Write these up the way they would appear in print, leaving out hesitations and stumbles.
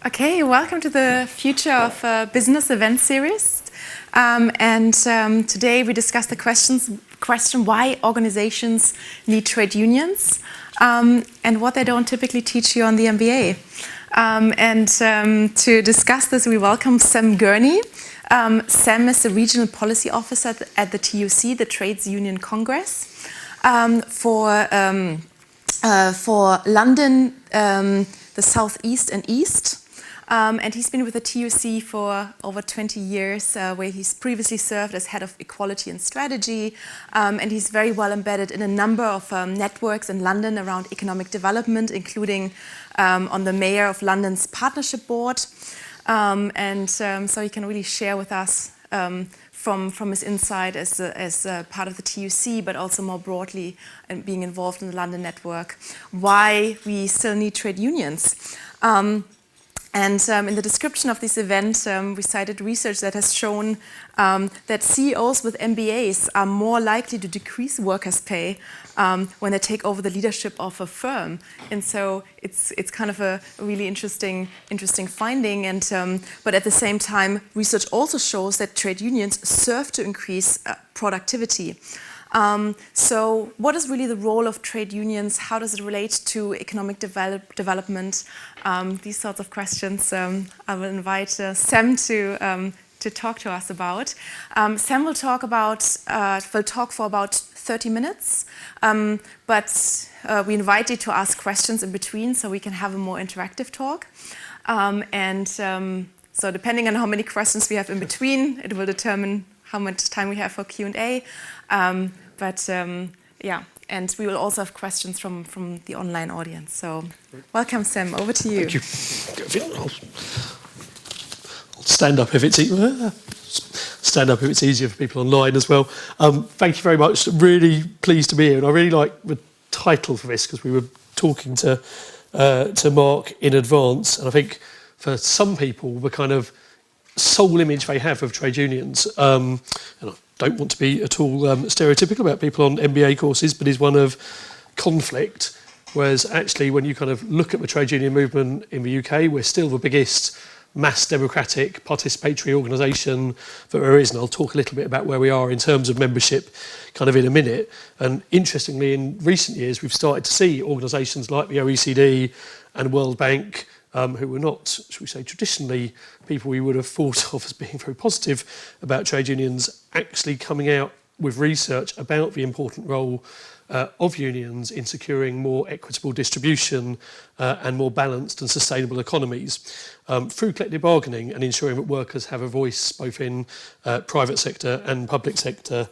Okay, welcome to the Future of Business event series. Today we discuss the question why organizations need trade unions and what they don't typically teach you on the MBA. To discuss this, we welcome Sam Gurney. Sam is the Regional Policy Officer at the TUC, the Trades Union Congress, for London, the Southeast and East. And he's been with the TUC for over 20 years, where he's previously served as head of equality and strategy. And he's very well embedded in a number of networks in London around economic development, including on the Mayor of London's Partnership Board. So he can really share with us from his insight as part of the TUC, but also more broadly and being involved in the London network, why we still need trade unions. In the description of this event, we cited research that has shown that CEOs with MBAs are more likely to decrease workers' pay when they take over the leadership of a firm. And so it's kind of a really interesting finding. But at the same time, research also shows that trade unions serve to increase productivity. So what is really the role of trade unions? How does it relate to economic development? These sorts of questions I will invite Sam to talk to us about. Sam will talk for about 30 minutes, but we invite you to ask questions in between so we can have a more interactive talk. So depending on how many questions we have in between, it will determine how much time we have for Q&A. And we will also have questions from the online audience. So welcome, Sam, over to you. Thank you. I'll stand up if it's easier for people online as well. Thank you very much. Really pleased to be here. And I really like the title for this because we were talking to Mark in advance. And I think for some people, the kind of sole image they have of trade unions, and I don't want to be at all stereotypical about people on MBA courses, but is one of conflict. Whereas actually, when you kind of look at the trade union movement in the UK, we're still the biggest mass democratic participatory organisation that there is. And I'll talk a little bit about where we are in terms of membership kind of in a minute. And interestingly, in recent years, we've started to see organisations like the OECD and World Bank, who were not, shall we say, traditionally people we would have thought of as being very positive about trade unions, actually coming out with research about the important role of unions in securing more equitable distribution and more balanced and sustainable economies through collective bargaining and ensuring that workers have a voice both in private sector and public sector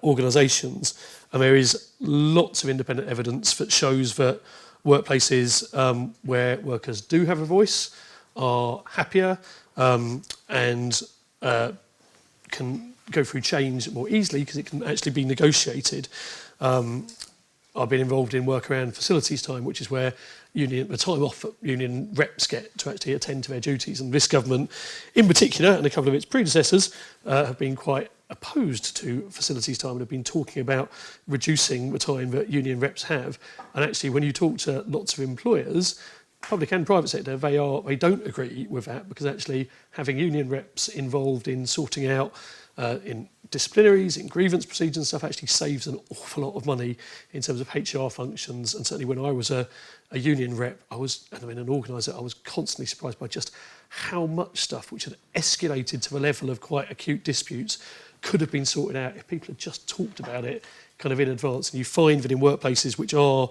organisations. And there is lots of independent evidence that shows that workplaces where workers do have a voice are happier and can go through change more easily because it can actually be negotiated. I've been involved in work around facilities time, which is where the time off that union reps get to actually attend to their duties. And this government in particular, and a couple of its predecessors, have been quite opposed to facilities time and have been talking about reducing the time that union reps have. And actually, when you talk to lots of employers, public and private sector, they don't agree with that because actually having union reps involved in sorting out in disciplinaries, in grievance procedures and stuff actually saves an awful lot of money in terms of HR functions. And certainly when I was a union rep, an organiser, I was constantly surprised by just how much stuff which had escalated to the level of quite acute disputes could have been sorted out if people had just talked about it kind of in advance. And you find that in workplaces which are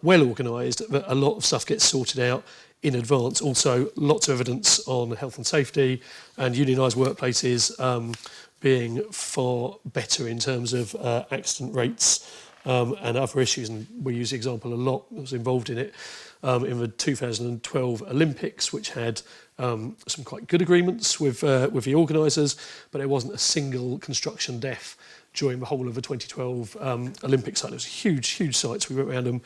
well organised, that a lot of stuff gets sorted out in advance. Also, lots of evidence on health and safety and unionised workplaces being far better in terms of accident rates and other issues. And we use the example a lot. I was involved in it in the 2012 Olympics, which had some quite good agreements with the organisers, but there wasn't a single construction death during the whole of the 2012 Olympic site. It was huge sites. We went around them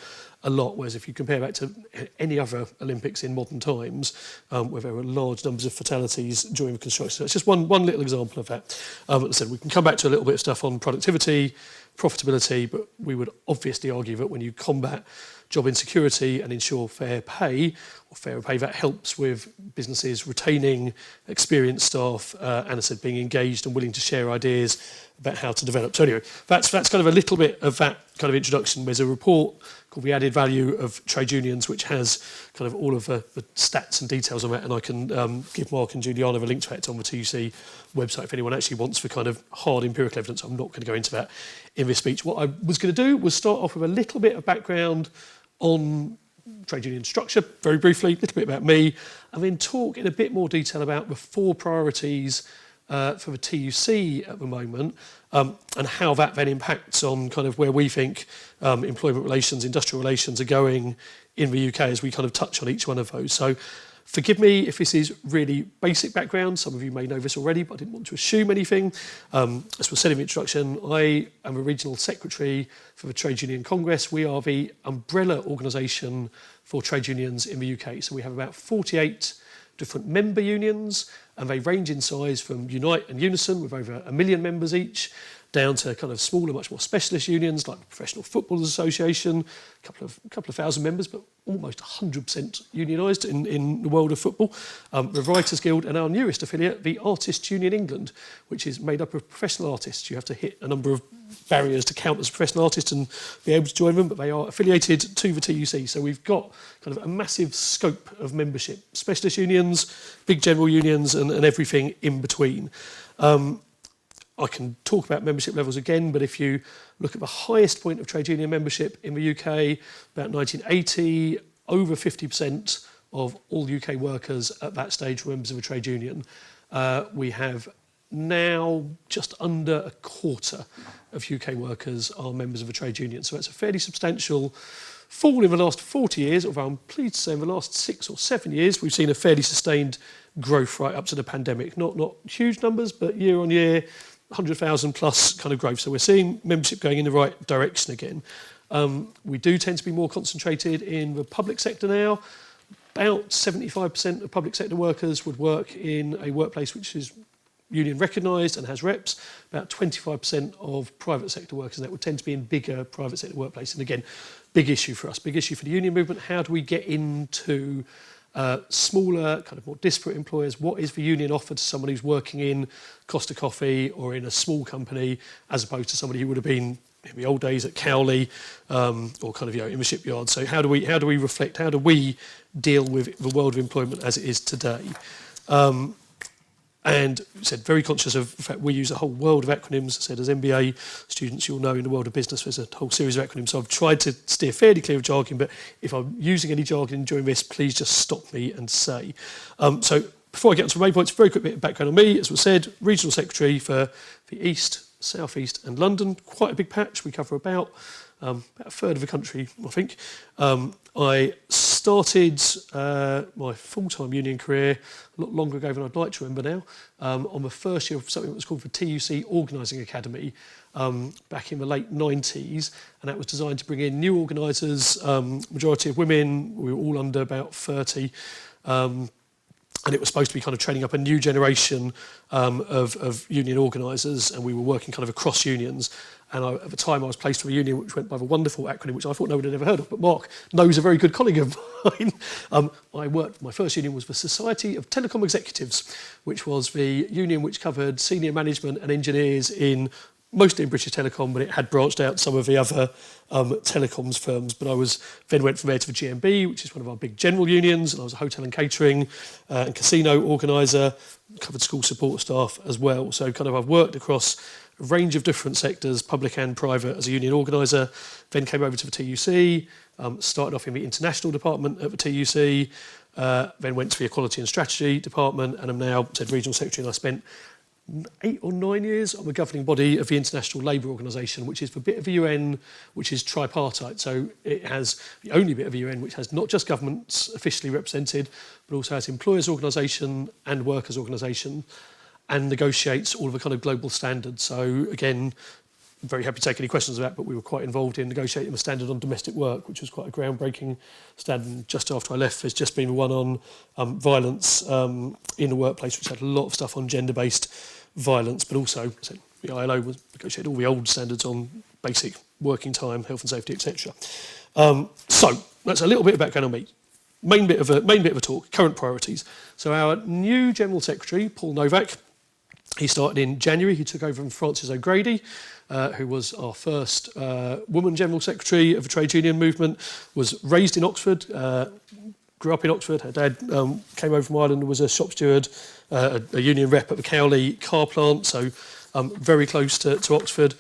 a lot, whereas if you compare that to any other Olympics in modern times, where there were large numbers of fatalities during the construction. So it's just one little example of that. As I said, we can come back to a little bit of stuff on productivity, profitability, but we would obviously argue that when you combat job insecurity and ensure fair pay, or fairer pay, that helps with businesses retaining experienced staff and, as I said, being engaged and willing to share ideas about how to develop. So anyway, that's kind of a little bit of that kind of introduction. There's a report called The Added Value of Trade Unions, which has kind of all of the stats and details on that, and I can give Mark and Juliana a link to it on the TUC website if anyone actually wants for kind of hard empirical evidence. I'm not going to go into that in this speech. What I was going to do was start off with a little bit of background on trade union structure, very briefly, a little bit about me, and then talk in a bit more detail about the 4 priorities for the TUC at the moment, and how that then impacts on kind of where we think employment relations, industrial relations are going in the UK, as we kind of touch on each one of those. So forgive me if this is really basic background. Some of you may know this already, but I didn't want to assume anything. As was said in the introduction, I am a regional secretary for the Trade Union Congress. We are the umbrella organisation for trade unions in the UK. So we have about 48 different member unions, and they range in size from Unite and Unison, with over 1 million members each, down to kind of smaller, much more specialist unions like the Professional Footballers Association, a couple of thousand members, but almost 100% unionised in the world of football. The Writers Guild, and our newest affiliate, the Artists Union England, which is made up of professional artists. You have to hit a number of barriers to count as a professional artist and be able to join them, but they are affiliated to the TUC. So we've got kind of a massive scope of membership, specialist unions, big general unions, and everything in between. I can talk about membership levels again, but if you look at the highest point of trade union membership in the UK, about 1980, over 50% of all UK workers at that stage were members of a trade union. We have now just under a quarter of UK workers are members of a trade union. So that's a fairly substantial fall in the last 40 years, although I'm pleased to say in the last 6 or 7 years, we've seen a fairly sustained growth right up to the pandemic. Not huge numbers, but year on year, 100,000 plus kind of growth. So we're seeing membership going in the right direction again. We do tend to be more concentrated in the public sector now. About 75% of public sector workers would work in a workplace which is union recognised and has reps. About 25% of private sector workers that would tend to be in bigger private sector workplaces. And again, big issue for us, big issue for the union movement. How do we get into smaller, kind of more disparate employers? What is the union offer to someone who's working in Costa Coffee or in a small company, as opposed to somebody who would have been in the old days at Cowley or kind of in the shipyard? So how do we reflect? How do we deal with the world of employment as it is today? And said very conscious of the fact we use a whole world of acronyms. I said as MBA students, you'll know in the world of business there's a whole series of acronyms. So I've tried to steer fairly clear of jargon, but if I'm using any jargon during this, please just stop me and say. So before I get onto the main points, very quick bit of background on me. As was said, regional secretary for the East, South East and London. Quite a big patch. We cover about a third of the country, I think. I started my full-time union career a lot longer ago than I'd like to remember now, on the first year of something that was called the TUC Organising Academy back in the late 90s, and that was designed to bring in new organisers, majority of women. We were all under about 30, and it was supposed to be kind of training up a new generation of union organisers, and we were working kind of across unions. And at the time I was placed for a union which went by the wonderful acronym, which I thought nobody had ever heard of, but Mark knows, a very good colleague of mine. My first union was the Society of Telecom Executives, which was the union which covered senior management and engineers in mostly in British Telecom, but it had branched out some of the other telecoms firms. But I then went from there to the GMB, which is one of our big general unions, and I was a hotel and catering and casino organiser, covered school support staff as well. So kind of I've worked across a range of different sectors, public and private, as a union organiser, then came over to the TUC, started off in the international department at the TUC, then went to the equality and strategy department, and I'm now regional secretary, and I spent 8 or 9 years on the governing body of the International Labour Organisation, which is the bit of the UN which is tripartite. So it has the only bit of the UN which has not just governments officially represented, but also has employers' organisation and workers' organisation, and negotiates all of the kind of global standards. So again, I'm very happy to take any questions about that, but we were quite involved in negotiating the standard on domestic work, which was quite a groundbreaking standard. And just after I left, there's just been one on violence in the workplace, which had a lot of stuff on gender-based violence, but also the ILO was negotiated all the old standards on basic working time, health and safety, etc. So that's a little bit of background on me. Main bit of a talk, current priorities. So our new General Secretary, Paul Novak, he started in January. He took over from Frances O'Grady, who was our first woman General Secretary of the trade union movement, was raised in Oxford, grew up in Oxford. Her dad came over from Ireland and was a shop steward, a union rep at the Cowley car plant, so very close to Oxford.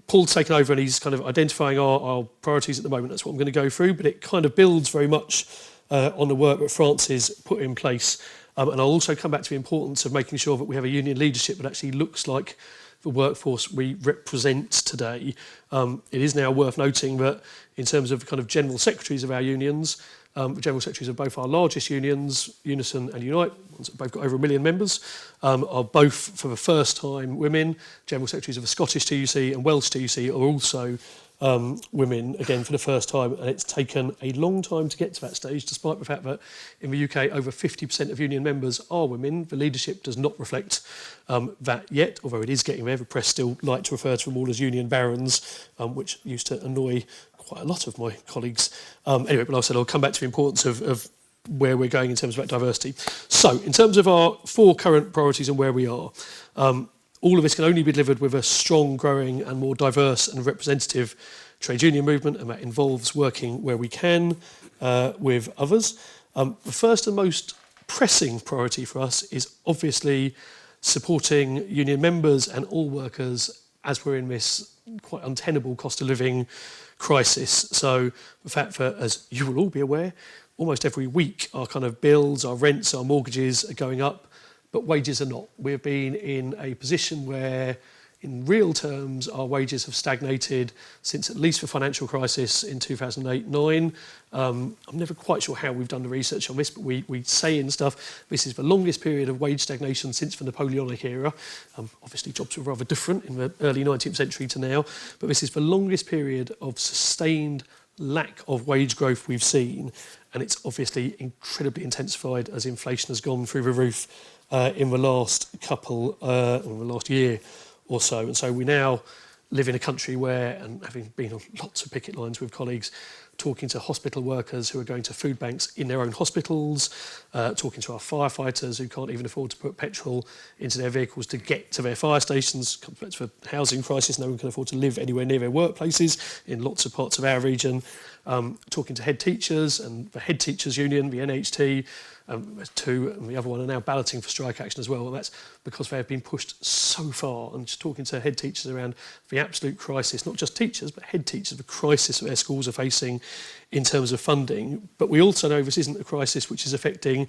Paul's taken over and he's kind of identifying our priorities at the moment. That's what I'm going to go through, but it kind of builds very much on the work that Frances put in place. And I'll also come back to the importance of making sure that we have a union leadership that actually looks like the workforce we represent today. It is now worth noting that in terms of kind of general secretaries of our unions, the general secretaries of both our largest unions, Unison and Unite, ones that both got over 1 million members, are both, for the first time, women. General secretaries of the Scottish TUC and Welsh TUC are also women, again, for the first time. And it's taken a long time to get to that stage, despite the fact that in the UK, over 50% of union members are women. The leadership does not reflect that yet, although it is getting there. The press still like to refer to them all as union barons, which used to annoy quite a lot of my colleagues. Anyway, but like I said, I'll come back to the importance of where we're going in terms of that diversity. So, in terms of our 4 current priorities and where we are, all of this can only be delivered with a strong, growing and more diverse and representative trade union movement, and that involves working where we can with others. The first and most pressing priority for us is obviously supporting union members and all workers as we're in this quite untenable cost of living crisis. So the fact that, as you will all be aware, almost every week our kind of bills, our rents, our mortgages are going up, but wages are not. We've been in a position where, in real terms, our wages have stagnated since at least the financial crisis in 2008-9. I'm never quite sure how we've done the research on this, but we say in stuff, this is the longest period of wage stagnation since the Napoleonic era. Obviously, jobs were rather different in the early 19th century to now, but this is the longest period of sustained lack of wage growth we've seen, and it's obviously incredibly intensified as inflation has gone through the roof in the last year or so. And so we now live in a country where, and having been on lots of picket lines with colleagues, talking to hospital workers who are going to food banks in their own hospitals, talking to our firefighters who can't even afford to put petrol into their vehicles to get to their fire stations. Comes back to the housing crisis, no one can afford to live anywhere near their workplaces in lots of parts of our region. Talking to head teachers and the Head Teachers Union, the NHT, there's 2, and the other one are now balloting for strike action as well. And that's because they have been pushed so far. And just talking to head teachers around the absolute crisis, not just teachers, but head teachers, the crisis that their schools are facing in terms of funding. But we also know this isn't a crisis which is affecting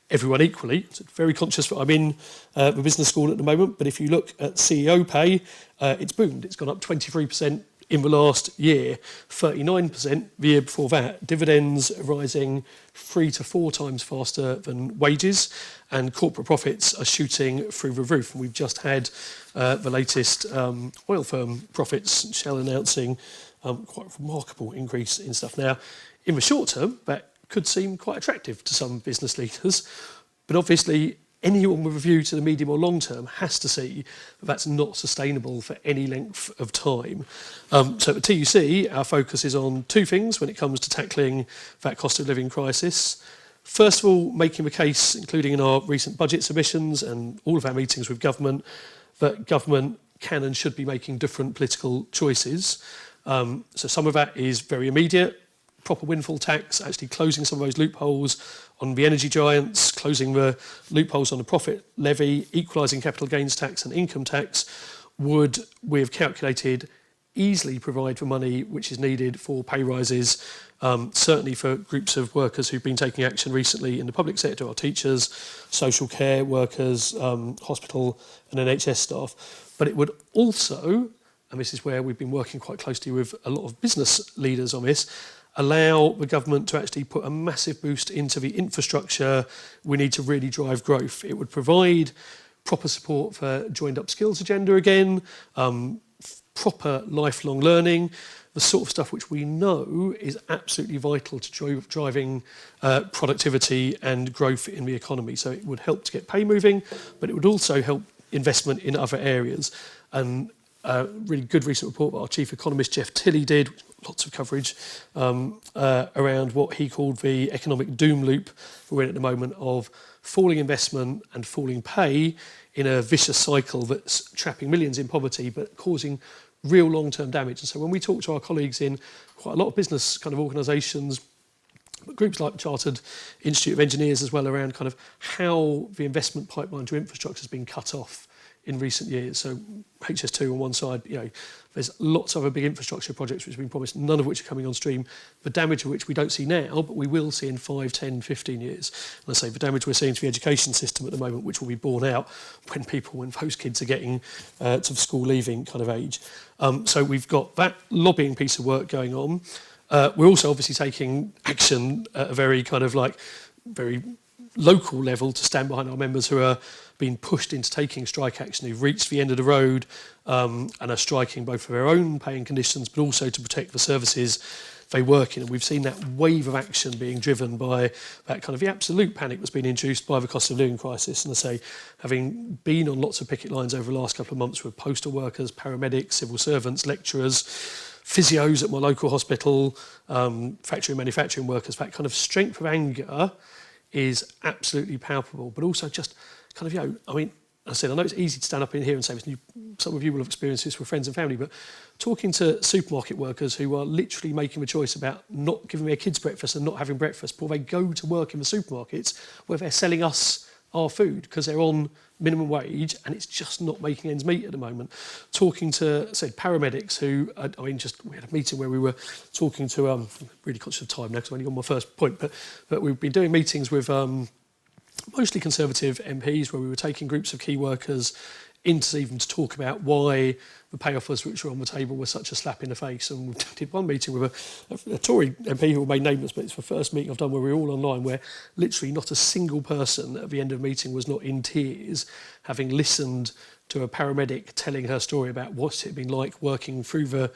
everyone equally. So very conscious that I'm in the business school at the moment, but if you look at CEO pay, it's boomed. It's gone up 23% in the last year, 39% the year before that. Dividends rising 3 to 4 times faster than wages, and corporate profits are shooting through the roof. And we've just had the latest oil firm profits, Shell announcing quite a remarkable increase in stuff. Now, in the short term, that could seem quite attractive to some business leaders, but obviously anyone with a view to the medium or long term has to see that that's not sustainable for any length of time. So at TUC, our focus is on 2 things when it comes to tackling that cost of living crisis. First of all, making the case, including in our recent budget submissions and all of our meetings with government, that government can and should be making different political choices. So some of that is very immediate. Proper windfall tax, actually closing some of those loopholes on the energy giants, closing the loopholes on the profit levy, equalising capital gains tax and income tax would, we have calculated, easily provide the money which is needed for pay rises, certainly for groups of workers who've been taking action recently in the public sector, our teachers, social care workers, hospital and NHS staff. But it would also, and this is where we've been working quite closely with a lot of business leaders on this, allow the government to actually put a massive boost into the infrastructure we need to really drive growth. It would provide proper support for joined up skills agenda again, proper lifelong learning, the sort of stuff which we know is absolutely vital to driving productivity and growth in the economy. So it would help to get pay moving, but it would also help investment in other areas. And a really good recent report that our chief economist Jeff Tilley did, lots of coverage around what he called the economic doom loop we're in at the moment of falling investment and falling pay in a vicious cycle that's trapping millions in poverty but causing real long-term damage. And so when we talk to our colleagues in quite a lot of business kind of organisations, groups like the Chartered Institute of Engineers as well, around kind of how the investment pipeline to infrastructure has been cut off in recent years. So HS2 on one side, there's lots of other big infrastructure projects which have been promised, none of which are coming on stream, the damage of which we don't see now, but we will see in 5, 10, 15 years. And I say the damage we're seeing to the education system at the moment, which will be borne out when those kids are getting to the school leaving kind of age. So we've got that lobbying piece of work going on. We're also obviously taking action at a very kind of very local level to stand behind our members who are being pushed into taking strike action, who've reached the end of the road and are striking both for their own pay and conditions, but also to protect the services they work in. And we've seen that wave of action being driven by that kind of the absolute panic that's been induced by the cost of living crisis. And I say, having been on lots of picket lines over the last couple of months with postal workers, paramedics, civil servants, lecturers, physios at my local hospital, factory and manufacturing workers, that kind of strength of anger is absolutely palpable, but also just kind of, I mean, I said, I know it's easy to stand up in here and say this, some of you will have experienced this with friends and family, but talking to supermarket workers who are literally making the choice about not giving their kids breakfast and not having breakfast before they go to work in the supermarkets where they're selling us our food because they're on minimum wage and it's just not making ends meet at the moment. Talking to, say, paramedics who, we had a meeting where we were talking to, I'm really conscious of time now because I've only got my first point, but we've been doing meetings with mostly Conservative MPs where we were taking groups of key workers into even to talk about why the pay offers which were on the table were such a slap in the face. And we did one meeting with a Tory MP who remained nameless, but it's the first meeting I've done where we were all online, where literally not a single person at the end of the meeting was not in tears, having listened to a paramedic telling her story about what it had been like working through the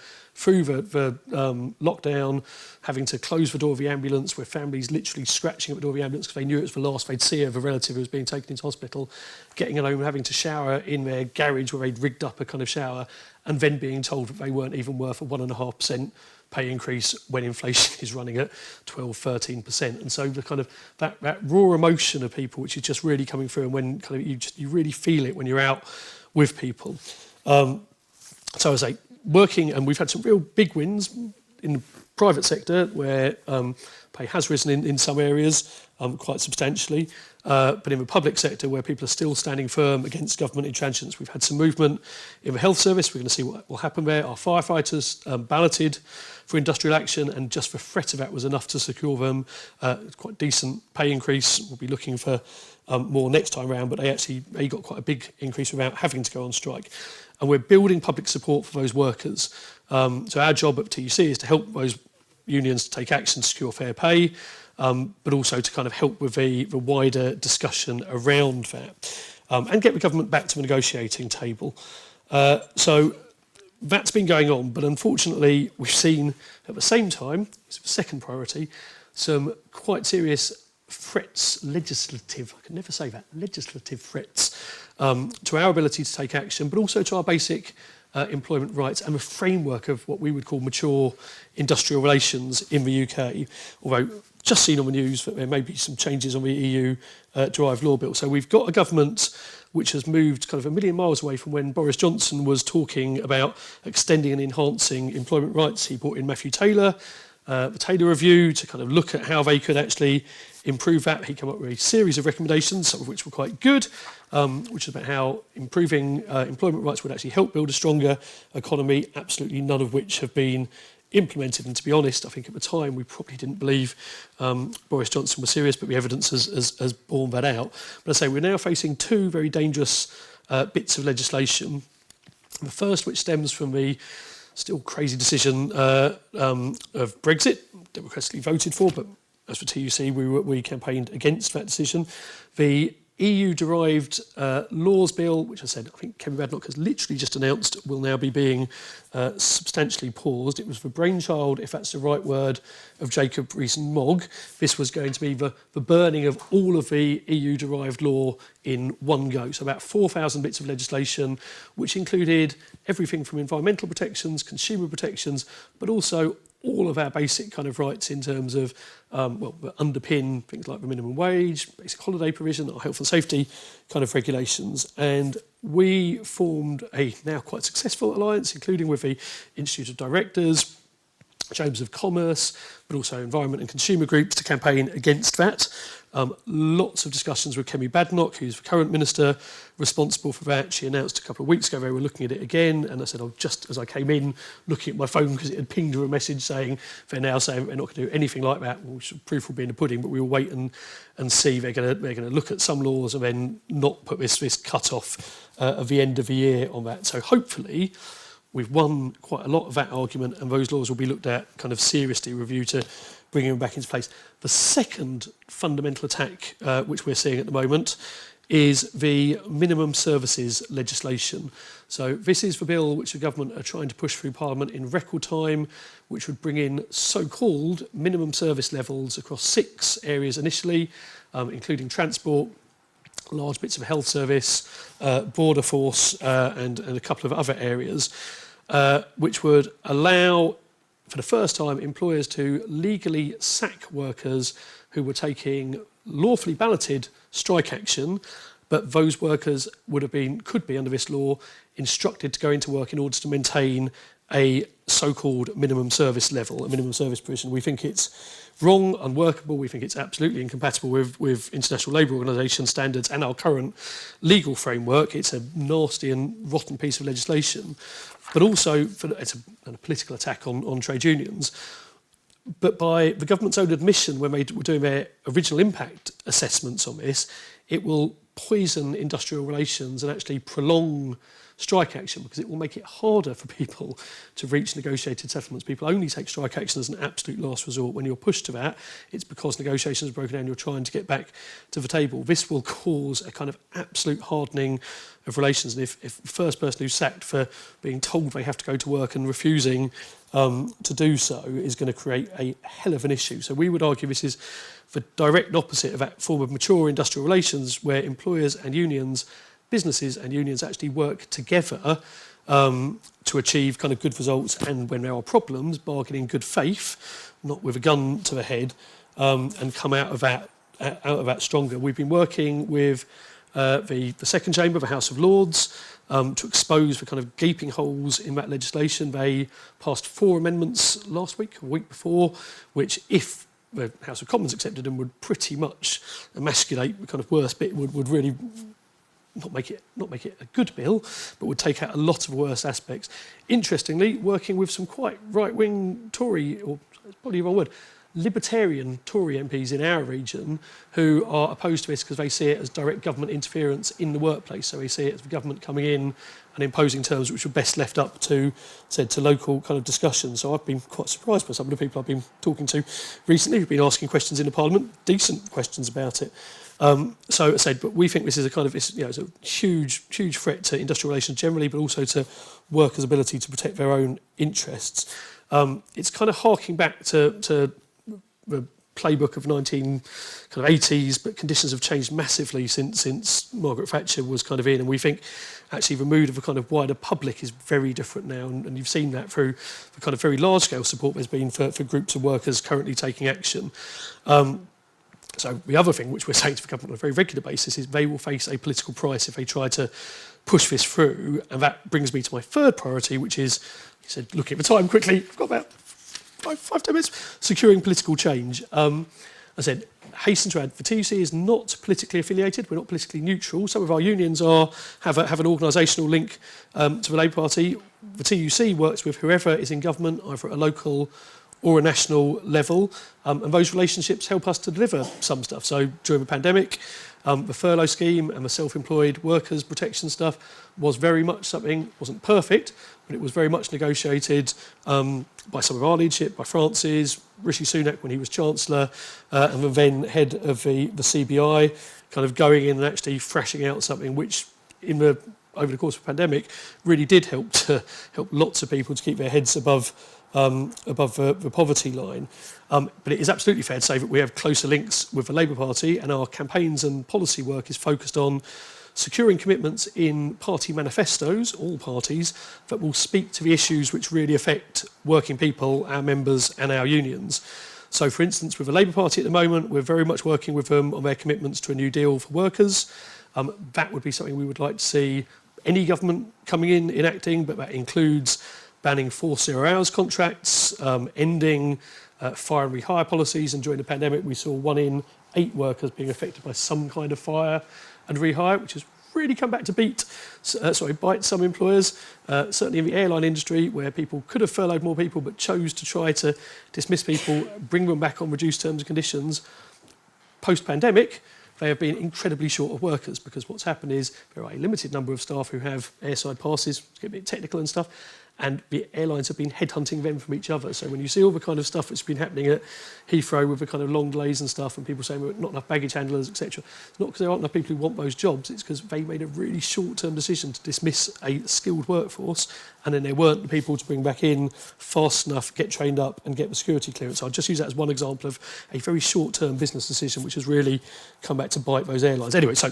lockdown, having to close the door of the ambulance, where families literally scratching at the door of the ambulance because they knew it was the last they'd see of a relative who was being taken into hospital, getting home and having to shower in their garage where they'd rigged up a kind of shower, and then being told that they weren't even worth a 1.5% pay increase when inflation is running at 12-13%. And so the kind of that raw emotion of people, which is just really coming through, and when kind of you really feel it when you're out with people. So I say, working, and we've had some real big wins in the private sector where pay has risen in some areas quite substantially, but in the public sector where people are still standing firm against government intransigence. We've had some movement in the health service. We're going to see what will happen there. Our firefighters balloted for industrial action, and just the threat of that was enough to secure them quite decent pay increase. We'll be looking for more next time round, but they got quite a big increase without having to go on strike. And we're building public support for those workers. So our job at TUC is to help those unions to take action to secure fair pay, but also to kind of help with the wider discussion around that, and get the government back to the negotiating table. So that's been going on, but unfortunately we've seen at the same time, it's the second priority, some quite serious threats, legislative threats to our ability to take action, but also to our basic employment rights and the framework of what we would call mature industrial relations in the UK, although just seen on the news that there may be some changes on the EU derived law bill. So we've got a government which has moved kind of a million miles away from when Boris Johnson was talking about extending and enhancing employment rights. He brought in Matthew Taylor, the Taylor Review, to kind of look at how they could actually improve that. He came up with a series of recommendations, some of which were quite good, which is about how improving employment rights would actually help build a stronger economy, absolutely none of which have been implemented. And to be honest, I think at the time we probably didn't believe Boris Johnson was serious, but the evidence has borne that out. But I say we're now facing two very dangerous bits of legislation. The first, which stems from the still crazy decision of Brexit, democratically voted for, but as for TUC, we campaigned against that decision. The EU-derived laws bill, which I said I think Kemi Badenoch has literally just announced will now be being substantially paused. It was the brainchild, if that's the right word, of Jacob Rees-Mogg. This was going to be the burning of all of the EU-derived law in one go. So about 4,000 bits of legislation, which included everything from environmental protections, consumer protections, but also all of our basic kind of rights in terms of, underpin things like the minimum wage, basic holiday provision, our health and safety kind of regulations. And we formed a now quite successful alliance, including with the Institute of Directors, Chambers of Commerce, but also environment and consumer groups to campaign against that. Lots of discussions with Kemi Badenoch, who's the current minister responsible for that. She announced a couple of weeks ago they were looking at it again, and I said, just as I came in, looking at my phone because it had pinged her a message saying they're now saying they're not going to do anything like that. Well, proof will be in the pudding, but we will wait and see. They're going to look at some laws and then not put this cut off at the end of the year on that. So hopefully we've won quite a lot of that argument, and those laws will be looked at kind of seriously, review to bringing them back into place. The second fundamental attack, which we're seeing at the moment, is the minimum services legislation. So this is the bill which the government are trying to push through Parliament in record time, which would bring in so-called minimum service levels across 6 areas initially, including transport, large bits of health service, border force, and a couple of other areas, which would allow, for the first time, employers to legally sack workers who were taking lawfully balloted strike action, but those workers could be under this law instructed to go into work in order to maintain a so-called minimum service level, a minimum service provision. We think it's wrong, unworkable. We think it's absolutely incompatible with International Labour Organization standards and our current legal framework. It's a nasty and rotten piece of legislation, but also it's a political attack on trade unions. But by the government's own admission, when they were doing their original impact assessments on this, it will poison industrial relations and actually prolong strike action, because it will make it harder for people to reach negotiated settlements. People only take strike action as an absolute last resort. When you're pushed to that, it's because negotiations are broken down, you're trying to get back to the table. This will cause a kind of absolute hardening of relations. And if the first person who's sacked for being told they have to go to work and refusing to do so is going to create a hell of an issue. So we would argue this is the direct opposite of that form of mature industrial relations where employers and unions, businesses and unions actually work together to achieve kind of good results, and when there are problems, bargain in good faith, not with a gun to the head, and come out of that stronger. We've been working with the second chamber, the House of Lords, to expose the kind of gaping holes in that legislation. They passed 4 amendments last week, a week before, which, if the House of Commons accepted them, would pretty much emasculate the kind of worst bit, would really not make it a good bill, but would take out a lot of worse aspects. Interestingly, working with some quite right-wing Tory, or it's probably the wrong word, libertarian Tory MPs in our region who are opposed to this because they see it as direct government interference in the workplace. So they see it as the government coming in and imposing terms which were best left up to local kind of discussions. So I've been quite surprised by some of the people I've been talking to recently who've been asking questions in the Parliament, decent questions about it. So I said, but we think this is a kind of, it's a huge threat to industrial relations generally, but also to workers' ability to protect their own interests. It's kind of harking back to the playbook of 1980s, but conditions have changed massively since Margaret Thatcher was kind of in, and we think actually the mood of a kind of wider public is very different now, and you've seen that through the kind of very large-scale support there's been for groups of workers currently taking action. So the other thing which we're saying to the government on a very regular basis is they will face a political price if they try to push this through, and that brings me to my third priority, which is, he said, looking at the time quickly, I've got about 5-10 minutes, securing political change. I said, hasten to add, the TUC is not politically affiliated, we're not politically neutral. Some of our unions have an organisational link to the Labour Party. The TUC works with whoever is in government, either at a local or a national level, and those relationships help us to deliver some stuff. So during the pandemic, The furlough scheme and the self-employed workers protection stuff was very much something, wasn't perfect, but it was very much negotiated by some of our leadership, by France's, Rishi Sunak when he was Chancellor, and the then head of the CBI, kind of going in and actually thrashing out something which over the course of the pandemic really did help lots of people to keep their heads above the poverty line. But it is absolutely fair to say that we have closer links with the Labour Party, and our campaigns and policy work is focused on securing commitments in party manifestos, all parties, that will speak to the issues which really affect working people, our members and our unions. So, for instance, with the Labour Party at the moment, we're very much working with them on their commitments to a new deal for workers. That would be something we would like to see any government coming in enacting, but that includes banning forced 0 hours contracts, ending fire and rehire policies, and during the pandemic we saw 1 in 8 workers being affected by some kind of fire and rehire, which has really come back to bite some employers, certainly in the airline industry, where people could have furloughed more people but chose to try to dismiss people, bring them back on reduced terms and conditions. Post-pandemic, they have been incredibly short of workers, because what's happened is there are a limited number of staff who have airside passes, to get a bit technical and stuff, and the airlines have been headhunting them from each other. So when you see all the kind of stuff that's been happening at Heathrow with the kind of long delays and stuff, and people saying not enough baggage handlers, etc., it's not because there aren't enough people who want those jobs, it's because they made a really short-term decision to dismiss a skilled workforce, and then there weren't the people to bring back in fast enough, get trained up and get the security clearance. So I'll just use that as one example of a very short-term business decision which has really come back to bite those airlines. Anyway, so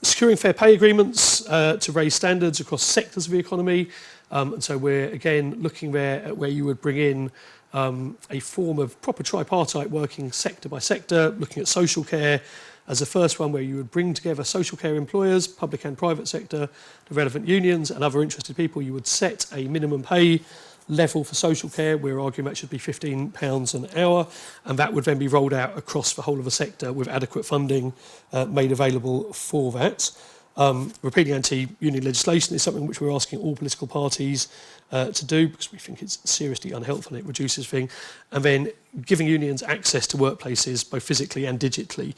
securing fair pay agreements to raise standards across sectors of the economy. And so we're, again, looking there at where you would bring in a form of proper tripartite working sector by sector, looking at social care as the first one, where you would bring together social care employers, public and private sector, the relevant unions and other interested people. You would set a minimum pay level for social care. We're arguing that should be £15 an hour, and that would then be rolled out across the whole of the sector with adequate funding made available for that. Repealing anti-union legislation is something which we're asking all political parties to do, because we think it's seriously unhelpful and it reduces things. And then giving unions access to workplaces, both physically and digitally.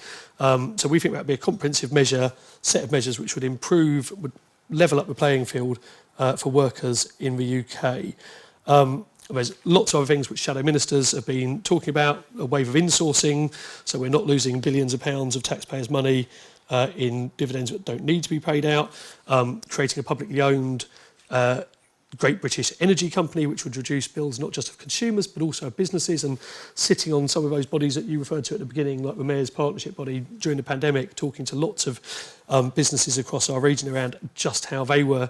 So we think that would be a comprehensive set of measures which would would level up the playing field for workers in the UK. There's lots of other things which shadow ministers have been talking about, a wave of insourcing, so we're not losing billions of pounds of taxpayers' money in dividends that don't need to be paid out, creating a publicly owned Great British Energy Company, which would reduce bills not just of consumers but also of businesses, and sitting on some of those bodies that you referred to at the beginning, like the Mayor's Partnership Body during the pandemic, talking to lots of businesses across our region around just how they were,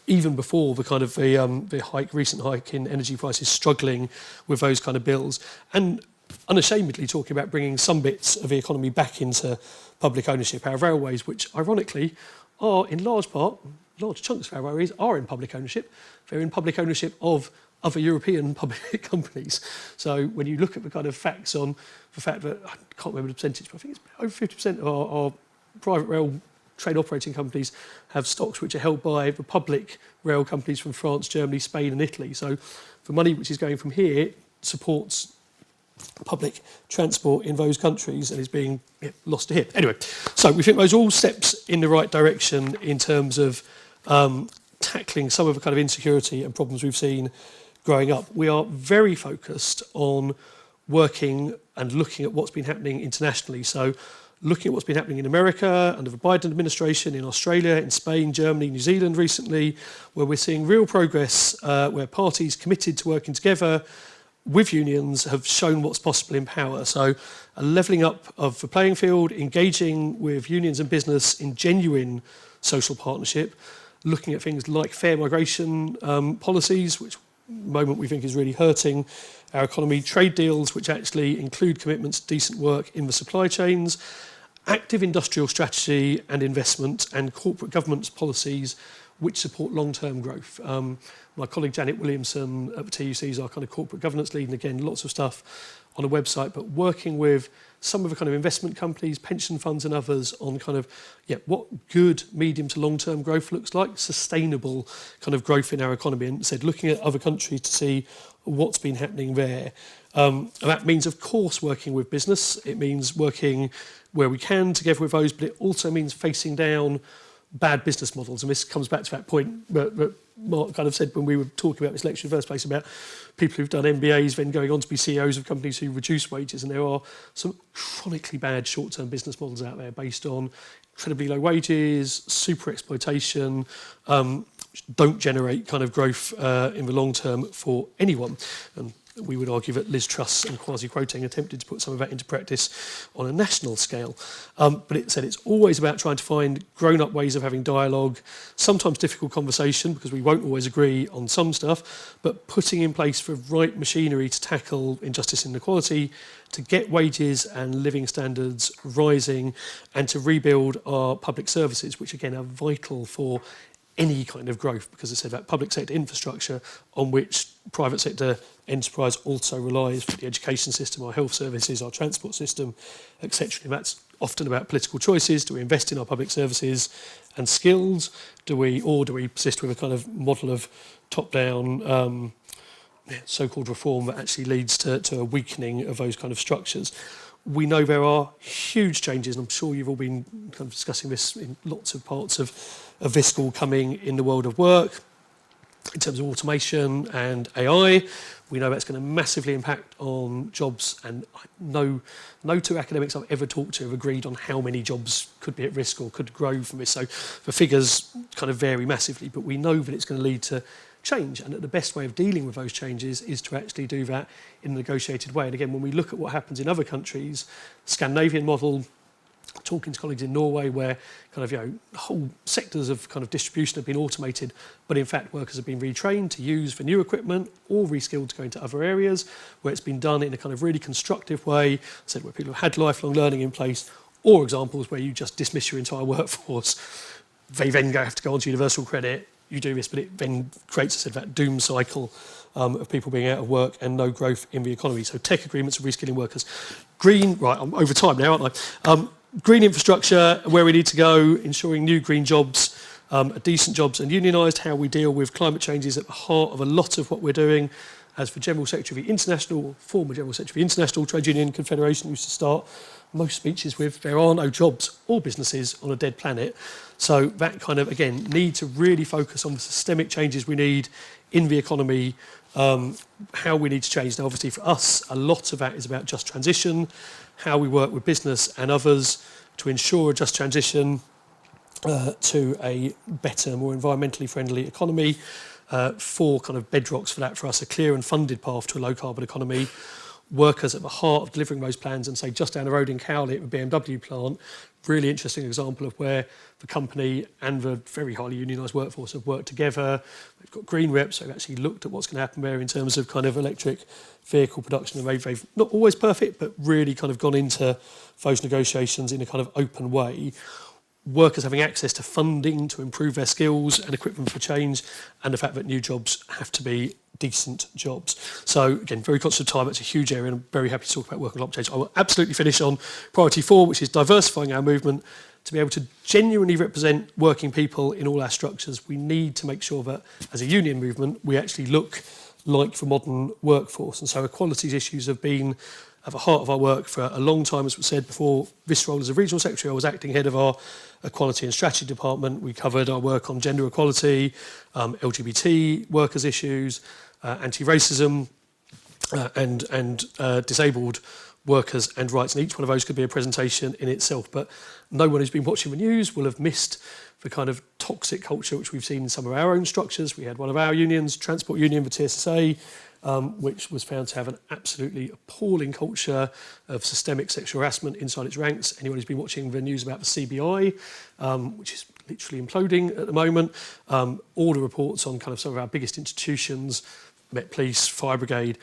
even before the recent hike in energy prices, struggling with those kind of bills, and unashamedly talking about bringing some bits of the economy back into public ownership. Our railways, which ironically are in large chunks of our railways are in public ownership. They're in public ownership of other European public companies. So when you look at the kind of facts on the fact that, I can't remember the percentage, but I think it's over 50% of our private rail train operating companies have stocks which are held by the public rail companies from France, Germany, Spain and Italy. So the money which is going from here supports public transport in those countries and is being lost to here. Anyway, so we think those are all steps in the right direction in terms of tackling some of the kind of insecurity and problems we've seen growing up. We are very focused on working and looking at what's been happening internationally. So looking at what's been happening in America under the Biden administration, in Australia, in Spain, Germany, New Zealand recently, where we're seeing real progress, where parties committed to working together with unions have shown what's possible in power. So a levelling up of the playing field, engaging with unions and business in genuine social partnership, looking at things like fair migration policies, which at the moment we think is really hurting our economy, trade deals which actually include commitments to decent work in the supply chains, active industrial strategy and investment, and corporate governance policies which support long-term growth. My colleague Janet Williamson at the TUC is our kind of corporate governance lead, and again, lots of stuff on a website, but working with some of the kind of investment companies, pension funds and others on kind of, what good medium to long-term growth looks like, sustainable kind of growth in our economy, and said looking at other countries to see what's been happening there. And that means, of course, working with business. It means working where we can together with those, but it also means facing down bad business models. And this comes back to that point that Mark kind of said when we were talking about this lecture in the first place about people who've done MBAs then going on to be CEOs of companies who reduce wages. And there are some chronically bad short-term business models out there based on incredibly low wages, super exploitation, which don't generate kind of growth in the long term for anyone. And we would argue that Liz Truss and Kwasi Kwarteng attempted to put some of that into practice on a national scale. But it said it's always about trying to find grown-up ways of having dialogue, sometimes difficult conversation because we won't always agree on some stuff, but putting in place the right machinery to tackle injustice and inequality, to get wages and living standards rising, and to rebuild our public services, which again are vital for any kind of growth, because as I said, that public sector infrastructure on which private sector enterprise also relies for the education system, our health services, our transport system, etc. And that's often about political choices. Do we invest in our public services and skills? Do we persist with a kind of model of top-down so-called reform that actually leads to a weakening of those kind of structures? We know there are huge changes, and I'm sure you've all been kind of discussing this in lots of parts of this school coming in the world of work, in terms of automation and AI. We know that's going to massively impact on jobs, and no two academics I've ever talked to have agreed on how many jobs could be at risk or could grow from this. So the figures kind of vary massively, but we know that it's going to lead to change, and that the best way of dealing with those changes is to actually do that in a negotiated way. And again, when we look at what happens in other countries, the Scandinavian model, talking to colleagues in Norway where kind of, whole sectors of kind of distribution have been automated, but in fact workers have been retrained to use the new equipment or reskilled to go into other areas, where it's been done in a kind of really constructive way, said where people have had lifelong learning in place, or examples where you just dismiss your entire workforce. They then have to go onto universal credit. You do this, but it then creates that doom cycle of people being out of work and no growth in the economy. So tech agreements of reskilling workers. Green, right, I'm over time now, aren't I? Green infrastructure, where we need to go, ensuring new green jobs are decent jobs and unionised, how we deal with climate change is at the heart of a lot of what we're doing. As for General Secretary of the International, former General Secretary of the International Trade Union Confederation, used to start most speeches with, there are no jobs or businesses on a dead planet. So that kind of, again, need to really focus on the systemic changes we need in the economy, how we need to change. Now, obviously, for us, a lot of that is about just transition, how we work with business and others to ensure a just transition to a better, more environmentally friendly economy. Four kind of bedrocks for that for us: a clear and funded path to a low-carbon economy, workers at the heart of delivering those plans, and say just down the road in Cowley at the BMW plant, really interesting example of where the company and the very highly unionised workforce have worked together. They've got green reps, they've actually looked at what's going to happen there in terms of kind of electric vehicle production, and they've not always perfect, but really kind of gone into those negotiations in a kind of open way. Workers having access to funding to improve their skills and equip them for change, and the fact that new jobs have to be decent jobs. So again, very conscious of time, it's a huge area, and I'm very happy to talk about work and climate change. I will absolutely finish on priority 4, which is diversifying our movement. To be able to genuinely represent working people in all our structures, we need to make sure that as a union movement, we actually look like the modern workforce. And so equalities issues have been at the heart of our work for a long time. As we said before, this role as a regional secretary, I was acting head of our equality and strategy department. We covered our work on gender equality, LGBT workers issues, anti-racism, and disabled workers and rights. And each one of those could be a presentation in itself. But no one who's been watching the news will have missed the kind of toxic culture which we've seen in some of our own structures. We had one of our unions, Transport Union, the TSSA, which was found to have an absolutely appalling culture of systemic sexual harassment inside its ranks. Anyone who's been watching the news about the CBI, which is literally imploding at the moment, all the reports on kind of some of our biggest institutions, Met Police, Fire Brigade,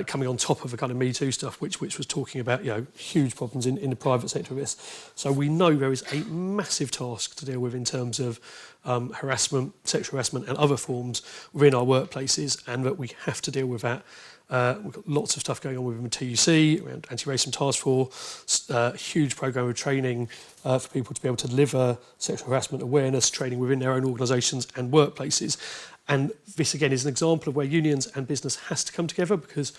coming on top of the kind of Me Too stuff, which was talking about huge problems in the private sector of this. So we know there is a massive task to deal with in terms of harassment, sexual harassment and other forms within our workplaces, and that we have to deal with that. We've got lots of stuff going on within the TUC, around anti-racism task force, huge programme of training for people to be able to deliver sexual harassment awareness training within their own organisations and workplaces. And this again is an example of where unions and business has to come together, because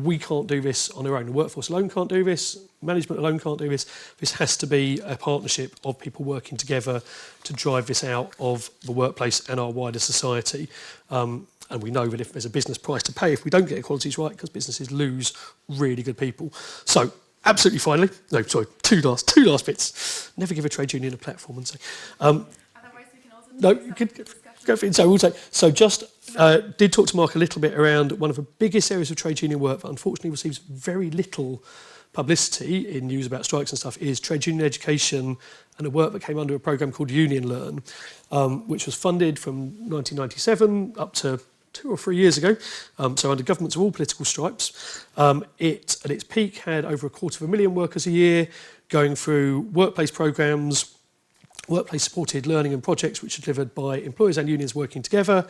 we can't do this on our own. The workforce alone can't do this. Management alone can't do this. This has to be a partnership of people working together to drive this out of the workplace and our wider society. And we know that if there's a business price to pay if we don't get equalities right, because businesses lose really good people. So, absolutely finally, no, sorry, two last bits. Never give a trade union a platform and say. Otherwise, we can also Go for it. So, we'll say, so just did talk to Mark a little bit around one of the biggest areas of trade union work that unfortunately receives very little publicity in news about strikes and stuff is trade union education and the work that came under a programme called Union Learn, which was funded from 1997 up to 2 or 3 years ago, so under governments of all political stripes. It, at its peak, had over 250,000 workers a year going through workplace programmes, workplace supported learning and projects which are delivered by employers and unions working together,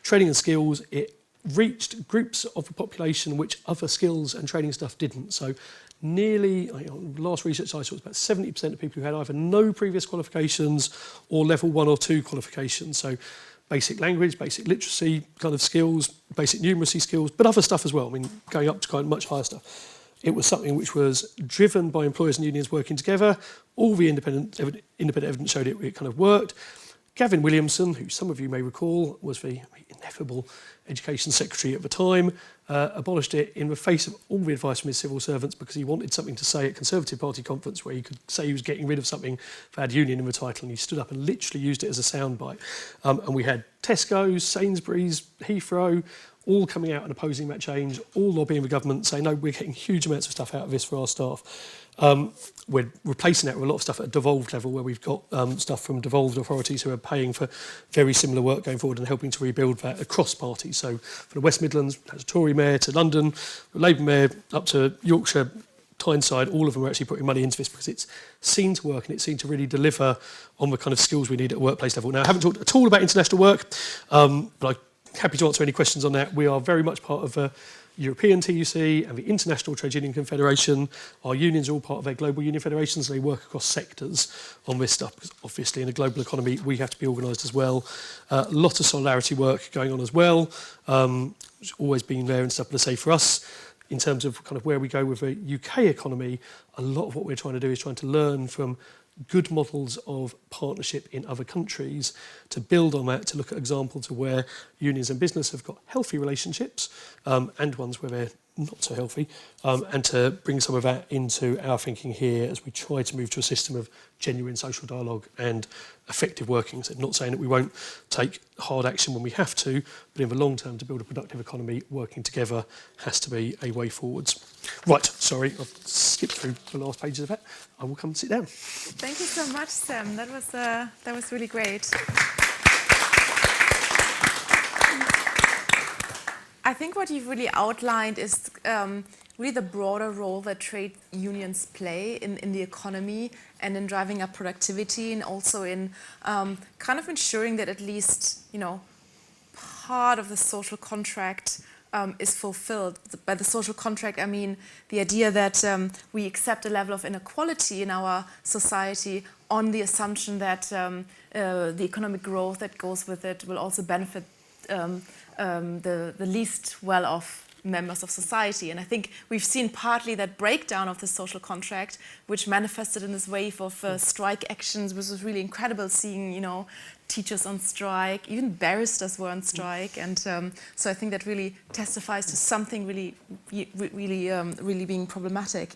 training and skills. It reached groups of the population which other skills and training stuff didn't. So nearly, last research I saw, was about 70% of people who had either no previous qualifications or level 1 or 2 qualifications. So basic language, basic literacy kind of skills, basic numeracy skills, but other stuff as well. I mean, going up to kind of much higher stuff. It was something which was driven by employers and unions working together. All the independent evidence showed it kind of worked. Gavin Williamson, who some of you may recall, was the ineffable Education Secretary at the time, abolished it in the face of all the advice from his civil servants because he wanted something to say at Conservative Party conference where he could say he was getting rid of something that had union in the title, and he stood up and literally used it as a soundbite. And we had Tesco's, Sainsbury's, Heathrow, all coming out and opposing that change, all lobbying the government, saying, no, we're getting huge amounts of stuff out of this for our staff. We're replacing that with a lot of stuff at a devolved level where we've got stuff from devolved authorities who are paying for very similar work going forward and helping to rebuild that across parties. So from the West Midlands, as a Tory mayor, to London, the Labour mayor, up to Yorkshire, Tyneside, all of them are actually putting money into this because it's seen to work and it's seen to really deliver on the kind of skills we need at a workplace level. Now, I haven't talked at all about international work, but I'm happy to answer any questions on that. We are very much part of the European TUC and the International Trade Union Confederation. Our unions are all part of their global union federations. They work across sectors on this stuff because obviously in a global economy we have to be organised as well. A lot of solidarity work going on as well. It's always been there and stuff. But I say for us, in terms of kind of where we go with the UK economy, a lot of what we're trying to do is trying to learn from good models of partnership in other countries, to build on that, to look at examples of where unions and business have got healthy relationships and ones where they're not so healthy, and to bring some of that into our thinking here as we try to move to a system of genuine social dialogue and effective working. So not saying that we won't take hard action when we have to, but in the long term, to build a productive economy, working together has to be a way forwards. Right, sorry, I've skipped through the last pages of that. I will come and sit down. Thank you so much, Sam. That was really great. I think what you've really outlined is really the broader role that trade unions play in the economy and in driving up productivity, and also in kind of ensuring that at least, part of the social contract is fulfilled. By the social contract, I mean the idea that we accept a level of inequality in our society on the assumption that the economic growth that goes with it will also benefit the least well-off members of society. And I think we've seen partly that breakdown of the social contract, which manifested in this wave of strike actions, which was really incredible seeing, teachers on strike, even barristers were on strike. And so I think that really testifies to something really being problematic.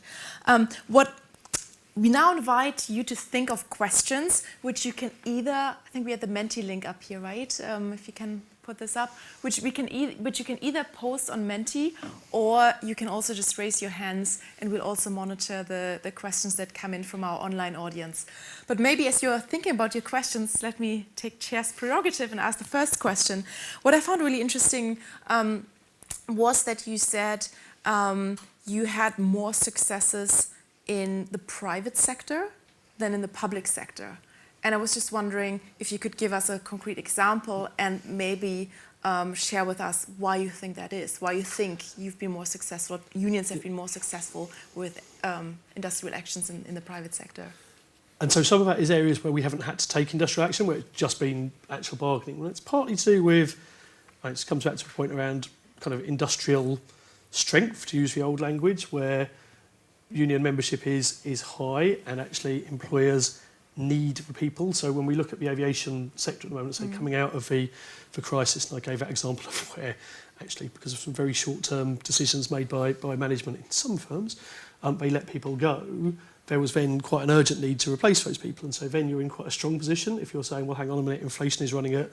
We now invite you to think of questions, which you can either, I think we have the Menti link up here, right? If you can put this up, which you can either post on Menti, or you can also just raise your hands, and we'll also monitor the questions that come in from our online audience. But maybe as you're thinking about your questions, let me take chair's prerogative and ask the first question. What I found really interesting was that you said you had more successes in the private sector than in the public sector. And I was just wondering if you could give us a concrete example and maybe share with us why you think that is, why you think you've been more successful, unions have been more successful with industrial actions in the private sector. And so some of that is areas where we haven't had to take industrial action, where it's just been actual bargaining. Well, it's partly to do with, it comes back to a point around kind of industrial strength, to use the old language, where union membership is high and actually employers need the people. So when we look at the aviation sector at the moment, say coming out of the crisis, and I gave that example of where actually because of some very short-term decisions made by management in some firms, they let people go. There was then quite an urgent need to replace those people, and so then you're in quite a strong position if you're saying, well, hang on a minute, inflation is running at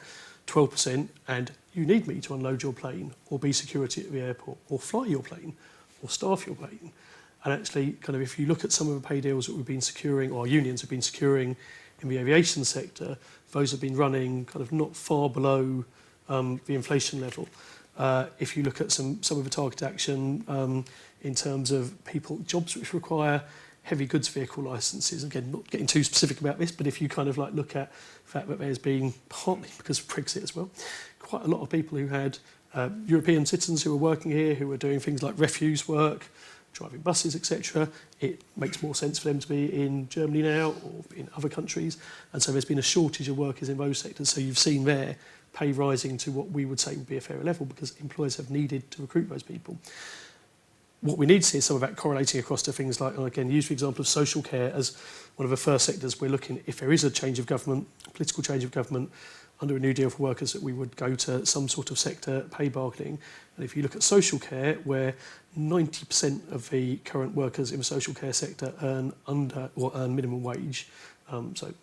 12% and you need me to unload your plane or be security at the airport or fly your plane or staff your plane. And actually, kind of if you look at some of the pay deals that we've been securing, or our unions have been securing in the aviation sector, those have been running kind of not far below the inflation level. If you look at some of the targeted action in terms of jobs which require heavy goods vehicle licences, again, not getting too specific about this, but if you kind of like look at the fact that there's been, partly because of Brexit as well, quite a lot of people who had European citizens who were working here, who were doing things like refuse work, driving buses, etc. It makes more sense for them to be in Germany now or in other countries. And so there's been a shortage of workers in those sectors. So you've seen there pay rising to what we would say would be a fairer level because employers have needed to recruit those people. What we need to see is some of that correlating across to things like, and again, use the example of social care as one of the first sectors we're looking, if there is a change of government, political change of government, under a new deal for workers, that we would go to some sort of sector pay bargaining. And if you look at social care, where 90% of the current workers in the social care sector earn minimum wage, so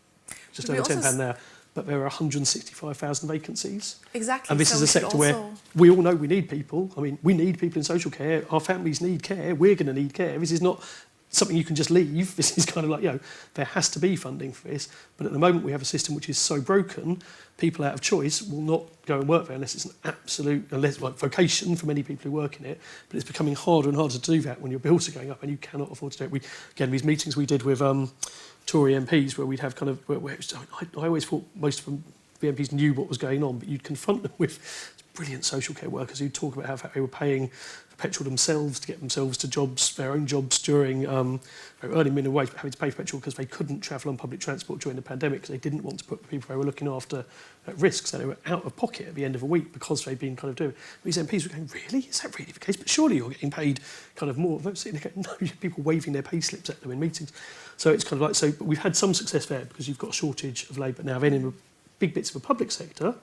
just over £10 now, but there are 165,000 vacancies. Exactly. And this is a sector where we all know we need people. I mean, we need people in social care. Our families need care. We're going to need care. This is not something you can just leave. This is kind of like, there has to be funding for this. But at the moment, we have a system which is so broken, people out of choice will not go and work there unless it's an absolute, vocation for many people who work in it. But it's becoming harder and harder to do that when your bills are going up and you cannot afford to do it. Again, these meetings we did with Tory MPs where we'd have kind of, I always thought most of them, the MPs knew what was going on, but you'd confront them with brilliant social care workers who'd talk about how they were paying for petrol themselves to get themselves to jobs, their own jobs during earning minimum wage, but having to pay for petrol because they couldn't travel on public transport during the pandemic because they didn't want to put the people they were looking after at risk, so they were out of pocket at the end of a week because they'd been kind of doing it. These MPs were going, really? Is that really the case? But surely you're getting paid kind of more. They're sitting there going, no, people waving their pay slips at them in meetings. So it's kind of like, so we've had some success there because you've got a shortage of labour now. Then in the big bits of the public sector,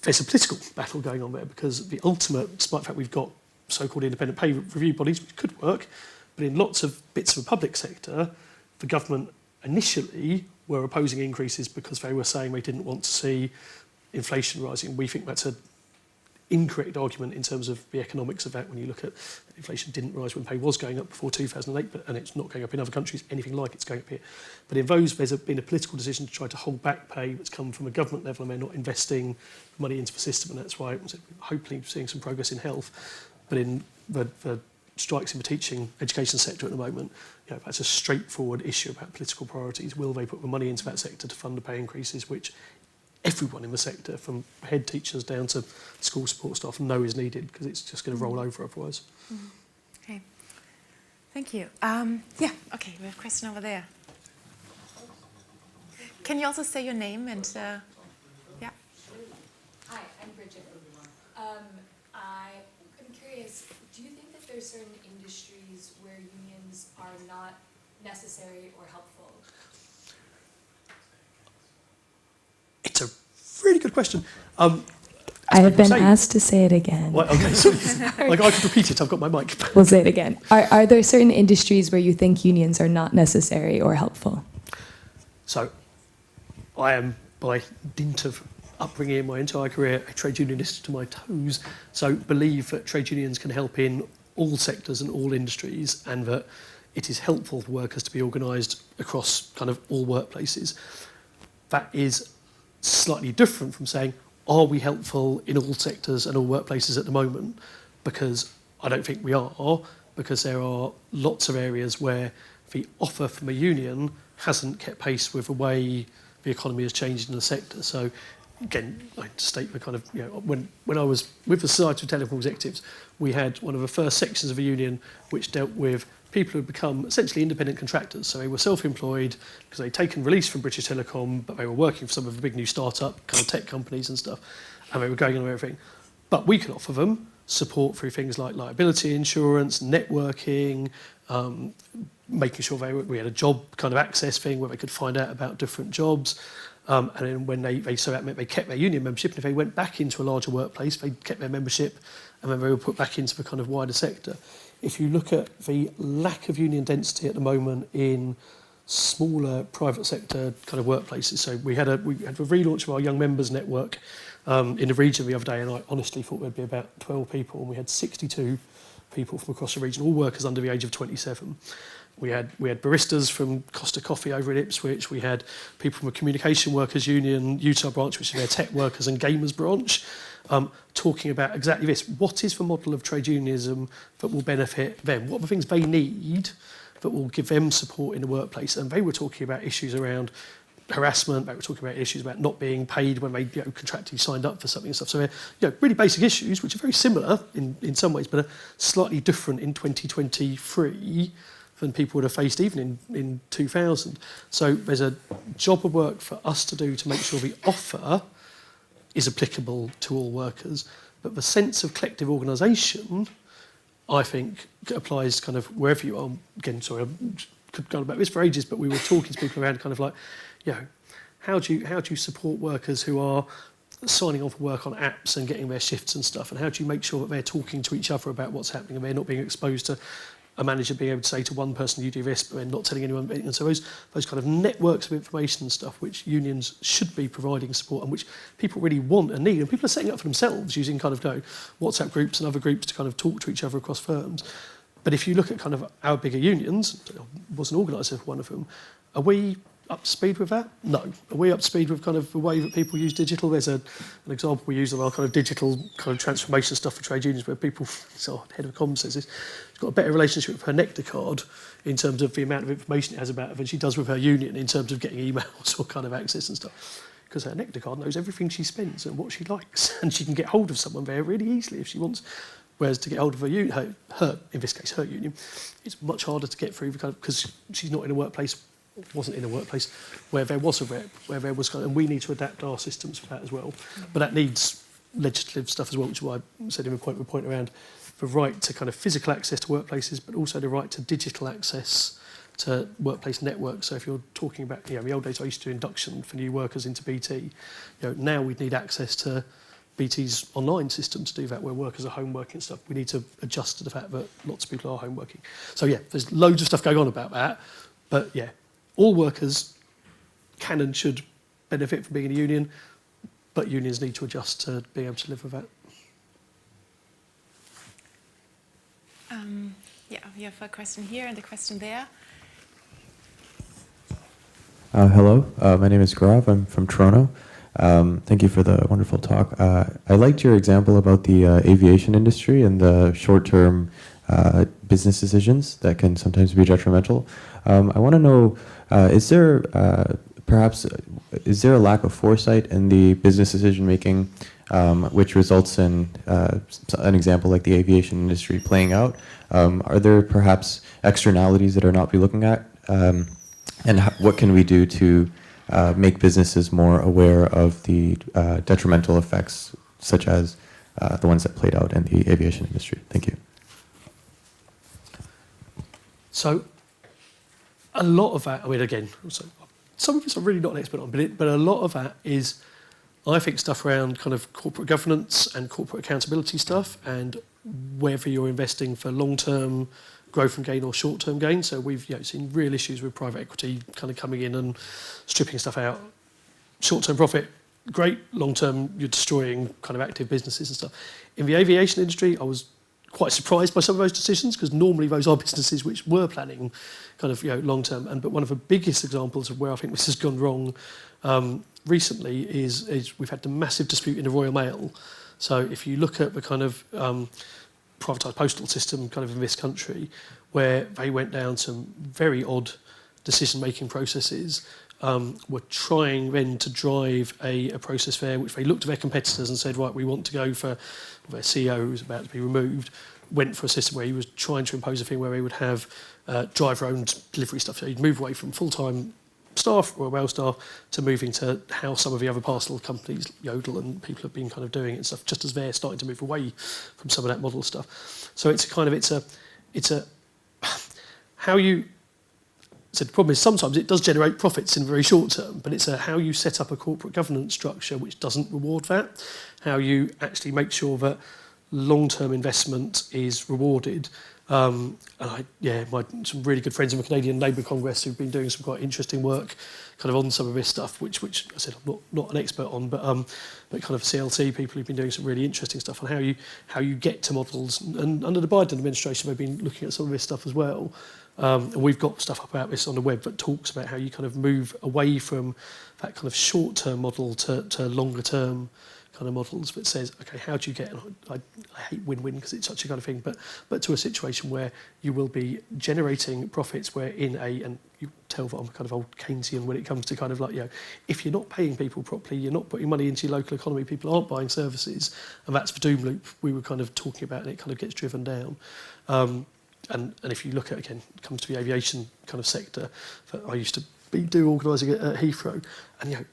there's a political battle going on there because the ultimate, despite the fact we've got so-called independent pay review bodies, which could work, but in lots of bits of the public sector, the government initially were opposing increases because they were saying they didn't want to see inflation rising. We think that's an incorrect argument in terms of the economics of that when you look at inflation didn't rise when pay was going up before 2008, and it's not going up in other countries anything like it's going up here. But in those, there's been a political decision to try to hold back pay that's come from a government level and they're not investing money into the system, and that's why hopefully seeing some progress in health. But in the strikes in the teaching education sector at the moment, that's a straightforward issue about political priorities. Will they put the money into that sector to fund the pay increases, which everyone in the sector, from head teachers down to school support staff, know is needed because it's just going to roll over otherwise. Mm-hmm. Okay, thank you. Okay, we have a question over there. Can you also say your name and yeah? Hi, I'm Bridget. I'm curious, do you think that there's certain industries where unions are not necessary or helpful? It's a really good question. I have been asked to say it again. Well, okay, so I could repeat it. I've got my mic. We'll say it again. Are there certain industries where you think unions are not necessary or helpful? So, I am, by dint of upbringing in my entire career, a trade unionist to my toes. So, believe that trade unions can help in all sectors and all industries, and that it is helpful for workers to be organised across kind of all workplaces. That is slightly different from saying, are we helpful in all sectors and all workplaces at the moment? Because I don't think we are, because there are lots of areas where the offer from a union hasn't kept pace with the way the economy has changed in the sector. So again, I state the kind of, when I was with the Society of Telecom Executives, we had one of the first sections of a union which dealt with people who had become essentially independent contractors. So they were self-employed because they'd taken release from British Telecom, but they were working for some of the big new startup kind of tech companies and stuff, and they were going on everything. But we could offer them support through things like liability insurance, networking, making sure we had a job kind of access thing where they could find out about different jobs. And then when that meant they kept their union membership, and if they went back into a larger workplace, they kept their membership, and then they were put back into the kind of wider sector. If you look at the lack of union density at the moment in smaller private sector kind of workplaces, so we had a relaunch of our young members network in the region the other day, and I honestly thought there'd be about 12 people, and we had 62 people from across the region, all workers under the age of 27. We had baristas from Costa Coffee over in Ipswich. We had people from a communication workers union, Utah branch, which is their tech workers and gamers branch, talking about exactly this. What is the model of trade unionism that will benefit them? What are the things they need that will give them support in the workplace? And they were talking about issues around harassment. They were talking about issues about not being paid when they contractually signed up for something and stuff. So they're really basic issues, which are very similar in some ways, but are slightly different in 2023 than people would have faced even in 2000. So there's a job of work for us to do to make sure the offer is applicable to all workers, but the sense of collective organisation, I think, applies kind of wherever you are. Again, sorry, I could go on about this for ages, but we were talking to people around kind of like, how do you support workers who are signing on for work on apps and getting their shifts and stuff, and how do you make sure that they're talking to each other about what's happening and they're not being exposed to a manager being able to say to one person, you do this, but then not telling anyone. And so those kind of networks of information and stuff, which unions should be providing support and which people really want and need. And people are setting up for themselves using kind of WhatsApp groups and other groups to kind of talk to each other across firms. But if you look at kind of our bigger unions, I was an organiser for one of them, are we up to speed with that? No. Are we up to speed with kind of the way that people use digital? There's an example we use of our kind of digital kind of transformation stuff for trade unions where people, so our head of comms says this, she's got a better relationship with her Nectar card in terms of the amount of information it has about her than she does with her union in terms of getting emails or kind of access and stuff. Because her Nectar card knows everything she spends and what she likes, and she can get hold of someone there really easily if she wants. Whereas to get hold of her union, in this case her union, it's much harder to get through because she's not in a workplace, wasn't in a workplace where there was a rep, where there was and we need to adapt our systems for that as well. But that needs legislative stuff as well, which is why I said in my point around the right to kind of physical access to workplaces, but also the right to digital access to workplace networks. So if you're talking about, in the old days I used to do induction for new workers into BT, now we'd need access to BT's online system to do that, where workers are home working and stuff. We need to adjust to the fact that lots of people are home working. So there's loads of stuff going on about that, but all workers can and should benefit from being in a union, but unions need to adjust to being able to live with that. We have a question here and a question there. Hello, my name is Gaurav. I'm from Toronto. Thank you for the wonderful talk. I liked your example about the aviation industry and the short-term business decisions that can sometimes be detrimental. I want to know, is there a lack of foresight in the business decision-making which results in an example like the aviation industry playing out? Are there perhaps externalities that are not be looking at? And what can we do to make businesses more aware of the detrimental effects, such as the ones that played out in the aviation industry? Thank you. So a lot of that, again, some of this I'm really not an expert on, but a lot of that is, I think, stuff around kind of corporate governance and corporate accountability stuff, and whether you're investing for long-term growth and gain or short-term gain. So we've seen real issues with private equity kind of coming in and stripping stuff out. Short-term profit, great. Long-term, you're destroying kind of active businesses and stuff. In the aviation industry, I was quite surprised by some of those decisions, because normally those are businesses which were planning kind of long-term. But one of the biggest examples of where I think this has gone wrong recently is we've had the massive dispute in the Royal Mail. So if you look at the kind of privatised postal system kind of in this country, where they went down some very odd decision-making processes, were trying then to drive a process there which they looked at their competitors and said, right, we want to go for, their CEO who was about to be removed, went for a system where he was trying to impose a thing where they would have driver-owned delivery stuff. So he'd move away from full-time staff, Royal Mail staff, to moving to how some of the other parcel companies, Yodel and people have been kind of doing it and stuff, just as they're starting to move away from some of that model stuff. So it's a how you. So the problem is sometimes it does generate profits in the very short term, but it's how you set up a corporate governance structure which doesn't reward that, how you actually make sure that long-term investment is rewarded. And some really good friends in the Canadian Labour Congress who've been doing some quite interesting work kind of on some of this stuff, which I said I'm not an expert on, but kind of CLT people who've been doing some really interesting stuff on how you get to models. And under the Biden administration, they've been looking at some of this stuff as well. And we've got stuff up about this on the web that talks about how you kind of move away from that kind of short-term model to longer-term kind of models that says, okay, how do you get, and I hate win-win because it's such a kind of thing, but to a situation where you will be generating profits where and you tell that I'm kind of old Keynesian when it comes to kind of like, if you're not paying people properly, you're not putting money into your local economy, people aren't buying services, and that's the doom loop we were kind of talking about, and it kind of gets driven down. And if you look at, again, it comes to the aviation kind of sector, that I used to do organising at Heathrow, and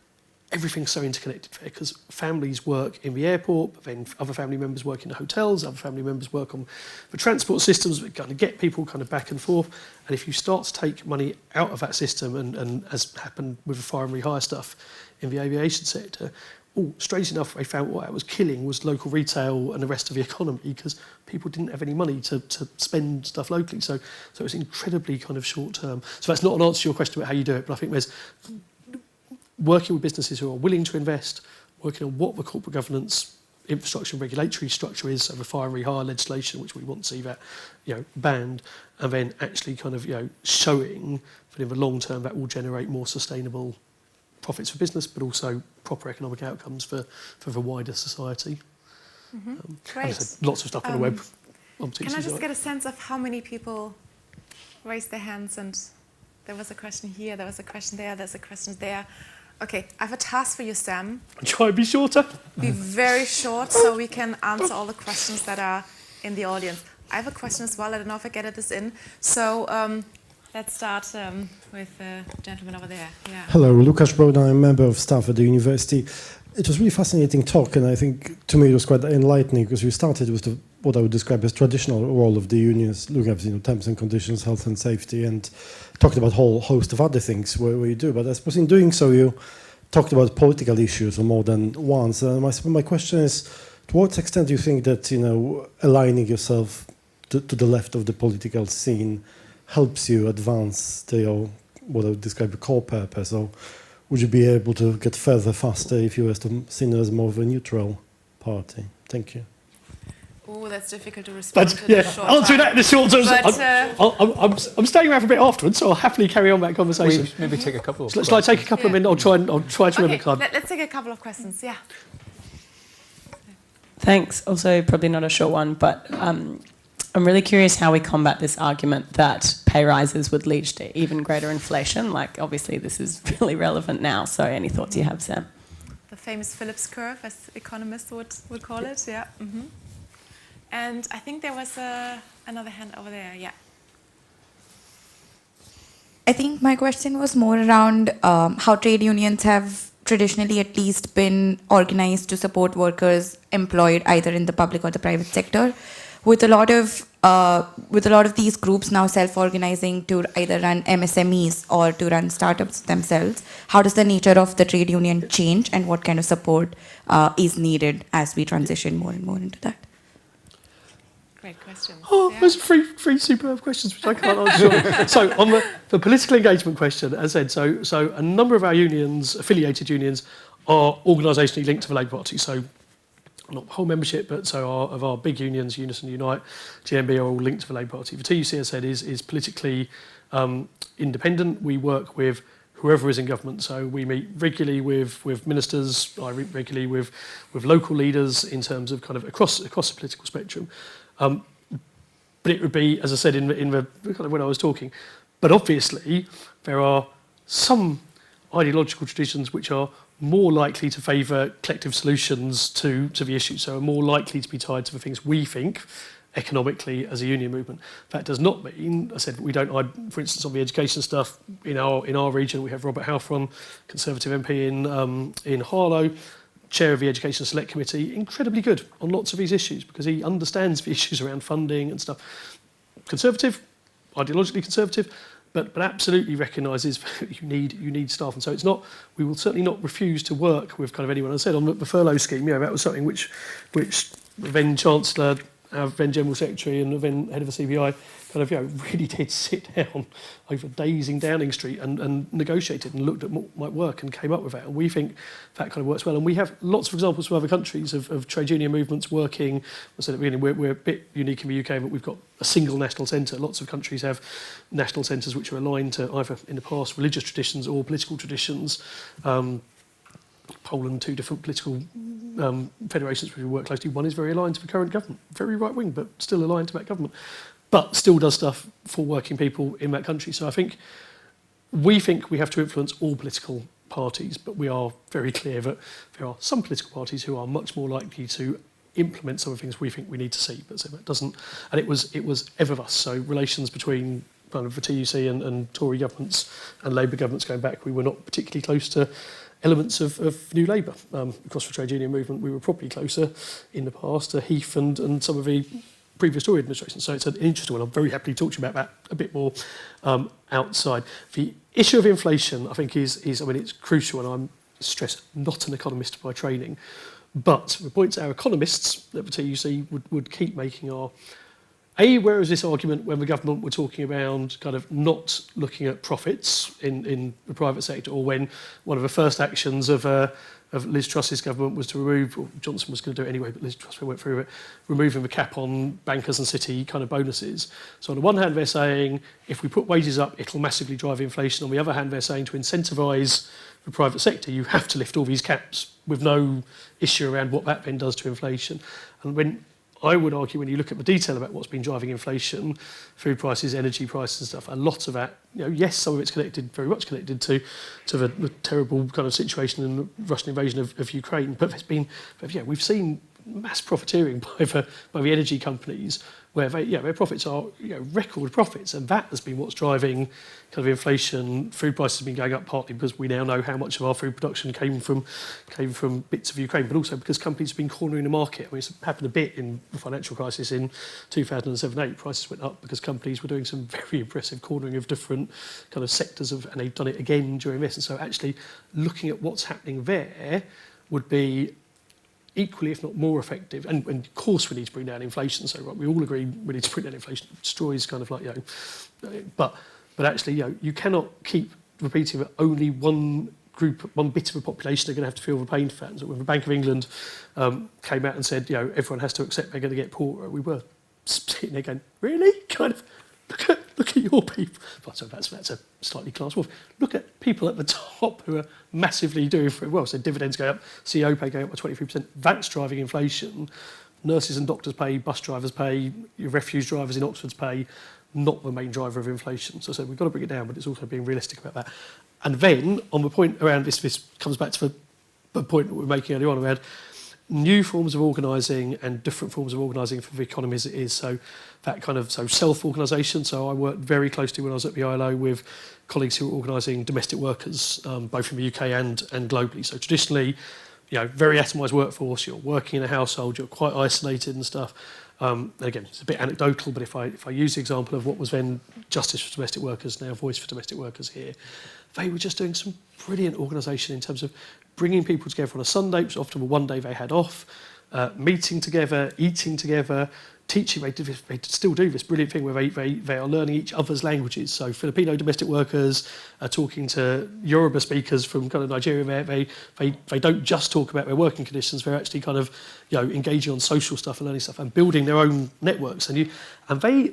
everything's so interconnected there because families work in the airport, but then other family members work in the hotels, other family members work on the transport systems that kind of get people kind of back and forth. And if you start to take money out of that system, and as happened with the fire and rehire stuff in the aviation sector, strangely enough, they found what was killing was local retail and the rest of the economy because people didn't have any money to spend stuff locally. So it's incredibly kind of short term. So that's not an answer to your question about how you do it, but I think there's working with businesses who are willing to invest, working on what the corporate governance, infrastructure and regulatory structure is, so the fire and rehire legislation, which we want to see that banned, and then actually kind of showing that in the long term that will generate more sustainable profits for business, but also proper economic outcomes for the wider society. Great. Said, lots of stuff on the web. Can I just get a sense of how many people raised their hands? And there was a question here, there was a question there, there's a question there. Okay, I have a task for you, Sam. Try and be shorter. Be very short so we can answer all the questions that are in the audience. I have a question as well. I don't know if I get this in. So let's start with the gentleman over there. Yeah. Hello, Lukasz Broda. I'm a member of staff at the university. It was really fascinating talk, and I think to me it was quite enlightening because we started with what I would describe as traditional role of the unions, looking at terms and conditions, health and safety, and talked about a whole host of other things where you do. But I suppose in doing so, you talked about political issues or more than once. My question is, to what extent do you think that aligning yourself to the left of the political scene helps you advance what I would describe a core purpose, or would you be able to get further faster if you were seen as more of a neutral party? Thank you. Oh, that's difficult to respond to. I'll do that in the short term. But, I'm staying around for a bit afterwards, so I'll happily carry on that conversation. Maybe take a couple of Shall I take a couple of minutes? I'll try to remember. Let's take a couple of questions. Yeah. Thanks. Also, probably not a short one, but I'm really curious how we combat this argument that pay rises would lead to even greater inflation. Like, obviously, this is really relevant now. So, any thoughts you have, Sam? The famous Phillips curve, as economists would call it. Yeah. Mm-hmm. And I think there was another hand over there. Yeah. I think my question was more around how trade unions have traditionally at least been organized to support workers employed either in the public or the private sector. With a lot of these groups now self-organizing to either run MSMEs or to run startups themselves, how does the nature of the trade union change, and what kind of support is needed as we transition more and more into that? Great question. Oh, those are three superb questions which I can't answer. So on the political engagement question, as I said, so a number of our unions, affiliated unions, are organisationally linked to the Labour Party. So not whole membership, but of our big unions, Unison, Unite, GMB, are all linked to the Labour Party. The TUC, as I said, is politically independent. We work with whoever is in government. So we meet regularly with ministers. I meet regularly with local leaders in terms of kind of across the political spectrum. But it would be, as I said in the kind of when I was talking, but obviously there are some ideological traditions which are more likely to favour collective solutions to the issue, so are more likely to be tied to the things we think economically as a union movement. That does not mean, I said, we don't, for instance, on the education stuff, in our region, we have Robert Halfron, Conservative MP in Harlow, chair of the Education Select Committee, incredibly good on lots of these issues because he understands the issues around funding and stuff. Conservative, ideologically conservative, but absolutely recognises you need staff, and so it's not. We will certainly not refuse to work with kind of anyone. As I said on the furlough scheme, that was something which then Chancellor, our then General Secretary, and the then head of the CBI kind of really did sit down over days in Downing Street and negotiated and looked at what might work and came up with that. And we think that kind of works well. And we have lots of examples from other countries of trade union movements working. I said at the beginning, we're a bit unique in the UK, but we've got a single national centre. Lots of countries have national centres which are aligned to either, in the past, religious traditions or political traditions. Poland, 2 different political federations which we work closely. One is very aligned to the current government, very right wing, but still aligned to that government, but still does stuff for working people in that country. So I think we have to influence all political parties, but we are very clear that there are some political parties who are much more likely to implement some of the things we think we need to see. But so that doesn't, and it was ever thus. So relations between kind of the TUC and Tory governments and Labour governments going back, we were not particularly close to elements of New Labour. Across the trade union movement, we were probably closer in the past to Heath and some of the previous Tory administrations. So it's an interesting one. I'm very happy to talk to you about that a bit more outside. The issue of inflation, I think, is it's crucial, and I'm stressed not an economist by training, but the points our economists at the TUC would keep making are, where is this argument when the government were talking about kind of not looking at profits in the private sector, or when one of the first actions of Liz Truss's government was to remove, or Johnson was going to do it anyway, but Liz Truss went through it, removing the cap on bankers and city kind of bonuses. So on the one hand, they're saying, if we put wages up, it'll massively drive inflation. On the other hand, they're saying to incentivise the private sector, you have to lift all these caps with no issue around what that then does to inflation. And when I would argue, when you look at the detail about what's been driving inflation, food prices, energy prices and stuff, a lot of that, yes, some of it's connected, very much connected to the terrible kind of situation in the Russian invasion of Ukraine. But we've seen mass profiteering by the energy companies, where their profits are record profits, and that has been what's driving kind of inflation. Food prices have been going up partly because we now know how much of our food production came from bits of Ukraine, but also because companies have been cornering the market. I mean, it's happened a bit in the financial crisis in 2007-8. Prices went up because companies were doing some very impressive cornering of different kind of sectors and they've done it again during this. And so actually looking at what's happening there would be equally, if not more effective, and of course we need to bring down inflation. So we all agree we need to bring down inflation. It destroys kind of like but actually you cannot keep repeating that only one group, one bit of the population are going to have to feel the pain for that. So when the Bank of England came out and said everyone has to accept they're going to get poorer, we were sitting there going, really? Kind of look at your people. So that's a slightly class wolf. Look at people at the top who are massively doing very well. So dividends going up, CEO pay going up by 23%. That's driving inflation. Nurses and doctors pay, bus drivers pay, your refuse drivers in Oxford's pay, not the main driver of inflation. So I said we've got to bring it down, but it's also being realistic about that. And then on the point around this comes back to the point that we were making earlier on around new forms of organising and different forms of organising for the economy as it is. So that kind of self-organisation. So I worked very closely when I was at the ILO with colleagues who were organising domestic workers, both in the UK and globally. So traditionally, very atomised workforce. You're working in a household. You're quite isolated and stuff. And again, it's a bit anecdotal, but if I use the example of what was then Justice for Domestic Workers, now Voice for Domestic Workers here, they were just doing some brilliant organisation in terms of bringing people together on a Sunday, which was often the one day they had off, meeting together, eating together, teaching. They still do this brilliant thing where they are learning each other's languages. So Filipino domestic workers are talking to Yoruba speakers from kind of Nigeria. They don't just talk about their working conditions. They're actually kind of engaging on social stuff and learning stuff and building their own networks. And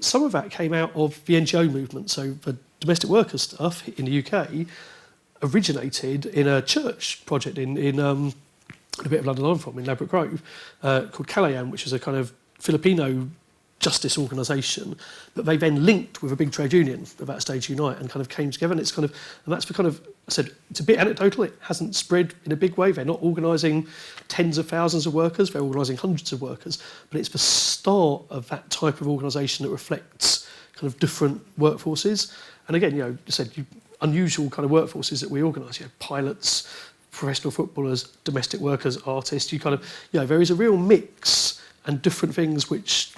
some of that came out of the NGO movement. So the domestic workers stuff in the UK originated in a church project in a bit of London I'm from, in Ladbroke Grove, called Calayan, which is a kind of Filipino just this organisation, but they then linked with a big trade union at that stage, Unite, and kind of came together. And it's kind of, and that's the kind of, I said, it's a bit anecdotal. It hasn't spread in a big way. They're not organising tens of thousands of workers. They're organising hundreds of workers. But it's the start of that type of organisation that reflects kind of different workforces. And again, you know, I said, unusual kind of workforces that we organise. You know, pilots, professional footballers, domestic workers, artists. You kind of, you know, there is a real mix and different things which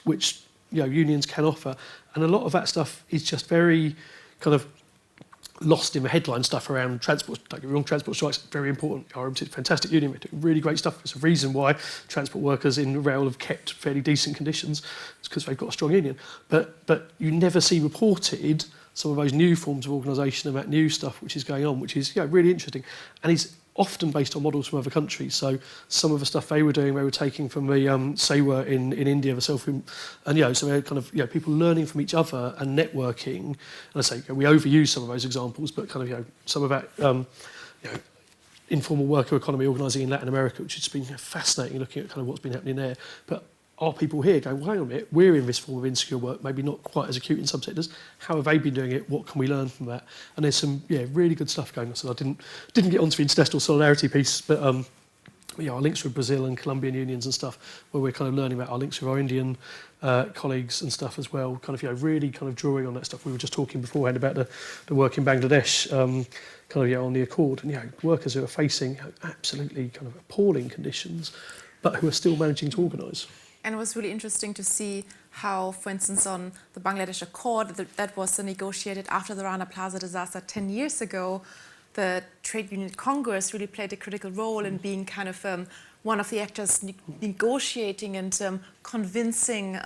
you know, unions can offer. And a lot of that stuff is just very kind of lost in the headline stuff around transport. Don't get me wrong, transport strikes are very important. RMT is a fantastic union, they're doing really great stuff. There's a reason why transport workers in rail have kept fairly decent conditions. It's because they've got a strong union. But you never see reported some of those new forms of organisation and that new stuff which is going on, which is, you know, really interesting. And is often based on models from other countries. So some of the stuff they were doing, they were taking from the SEWA in India, and you know, so they're kind of, you know, people learning from each other and networking. And I say, you know, we overuse some of those examples, but kind of, you know, some of that, you know, informal worker economy organising in Latin America, which has been, you know, fascinating, looking at kind of what's been happening there. But are people here going, well, hang on a minute, we're in this form of insecure work, maybe not quite as acute in some sectors. How have they been doing it? What can we learn from that? And there's some, yeah, really good stuff going on. So I didn't get onto the international solidarity piece, but yeah, our links with Brazil and Colombian unions and stuff, where we're kind of learning about our links with our Indian colleagues and stuff as well. Kind of, you know, really kind of drawing on that stuff. We were just talking beforehand about the work in Bangladesh, kind of, you know, on the Accord, and, you know, workers who are facing, you know, absolutely kind of appalling conditions, but who are still managing to organise. And it was really interesting to see how, for instance, on the Bangladesh Accord that was negotiated after the Rana Plaza disaster 10 years ago, the Trade Union Congress really played a critical role in being kind of one of the actors negotiating and convincing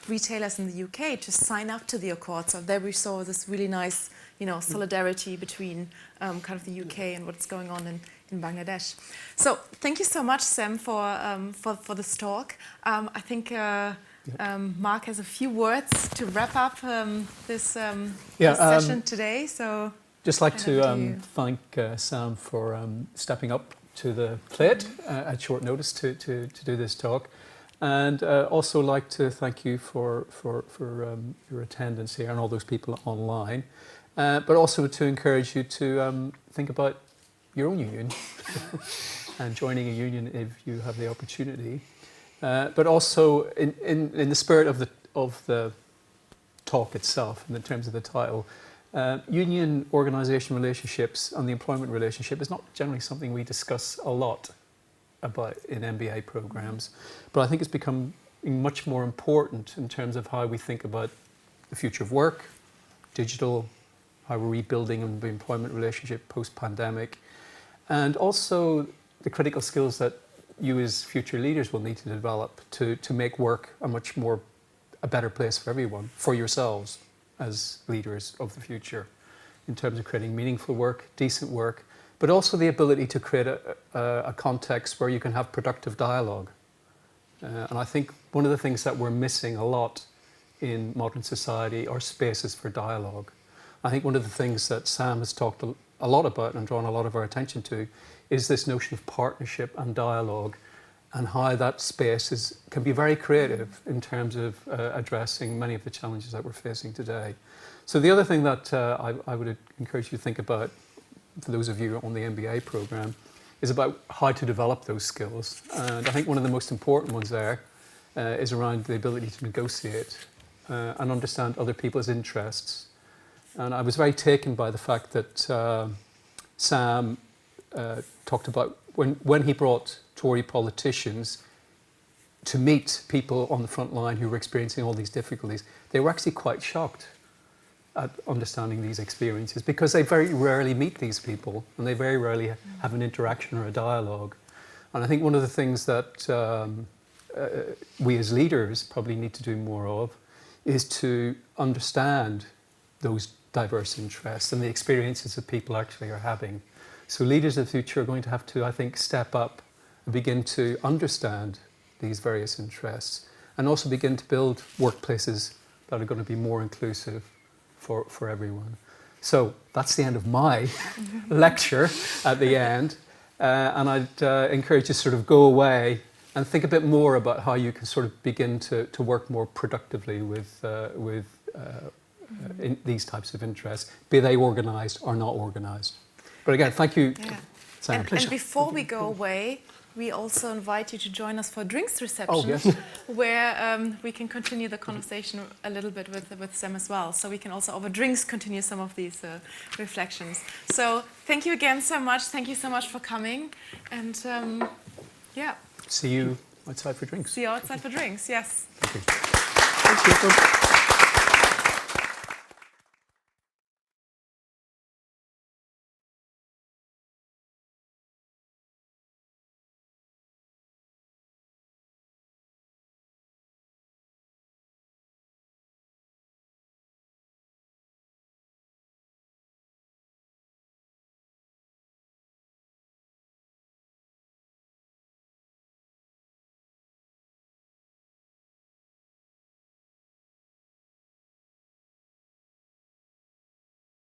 retailers in the UK to sign up to the Accord. So there we saw this really nice, you know, solidarity between kind of the UK and what's going on in Bangladesh. So thank you so much, Sam, for this talk. I think Mark has a few words to wrap up this session today. So just like to thank Sam for stepping up to the plate at short notice to do this talk, and also like to thank you for your attendance here and all those people online, but also to encourage you to think about your own union and joining a union if you have the opportunity. But also in the spirit of the talk itself, in terms of the title, union organisation relationships and the employment relationship is not generally something we discuss a lot about in MBA programmes, but I think it's become much more important in terms of how we think about the future of work, digital, how we're rebuilding the employment relationship post-pandemic, and also the critical skills that you as future leaders will need to develop to make work a better place for everyone, for yourselves as leaders of the future, in terms of creating meaningful work, decent work, but also the ability to create a context where you can have productive dialogue. And I think one of the things that we're missing a lot in modern society are spaces for dialogue. I think one of the things that Sam has talked a lot about and drawn a lot of our attention to is this notion of partnership and dialogue, and how that space can be very creative in terms of addressing many of the challenges that we're facing today. So the other thing that I would encourage you to think about, for those of you on the MBA programme, is about how to develop those skills. And I think one of the most important ones there is around the ability to negotiate and understand other people's interests. And I was very taken by the fact that Sam talked about when he brought Tory politicians to meet people on the front line who were experiencing all these difficulties, they were actually quite shocked at understanding these experiences, because they very rarely meet these people and they very rarely have an interaction or a dialogue. And I think one of the things that we as leaders probably need to do more of is to understand those diverse interests and the experiences that people actually are having. So leaders of the future are going to have to, I think, step up and begin to understand these various interests, and also begin to build workplaces that are going to be more inclusive for everyone. So that's the end of my lecture at the end, and I'd encourage you to sort of go away and think a bit more about how you can sort of begin to work more productively with in these types of interests, be they organised or not organised. But again, thank you, Yeah. Sam. And before we go away, we also invite you to join us for a drinks reception, Oh, yes. where we can continue the conversation a little bit with Sam as well. So we can also over drinks continue some of these reflections. So thank you again so much. Thank you so much for coming. And yeah. See you outside for drinks. See you outside for drinks, yes. Thank you.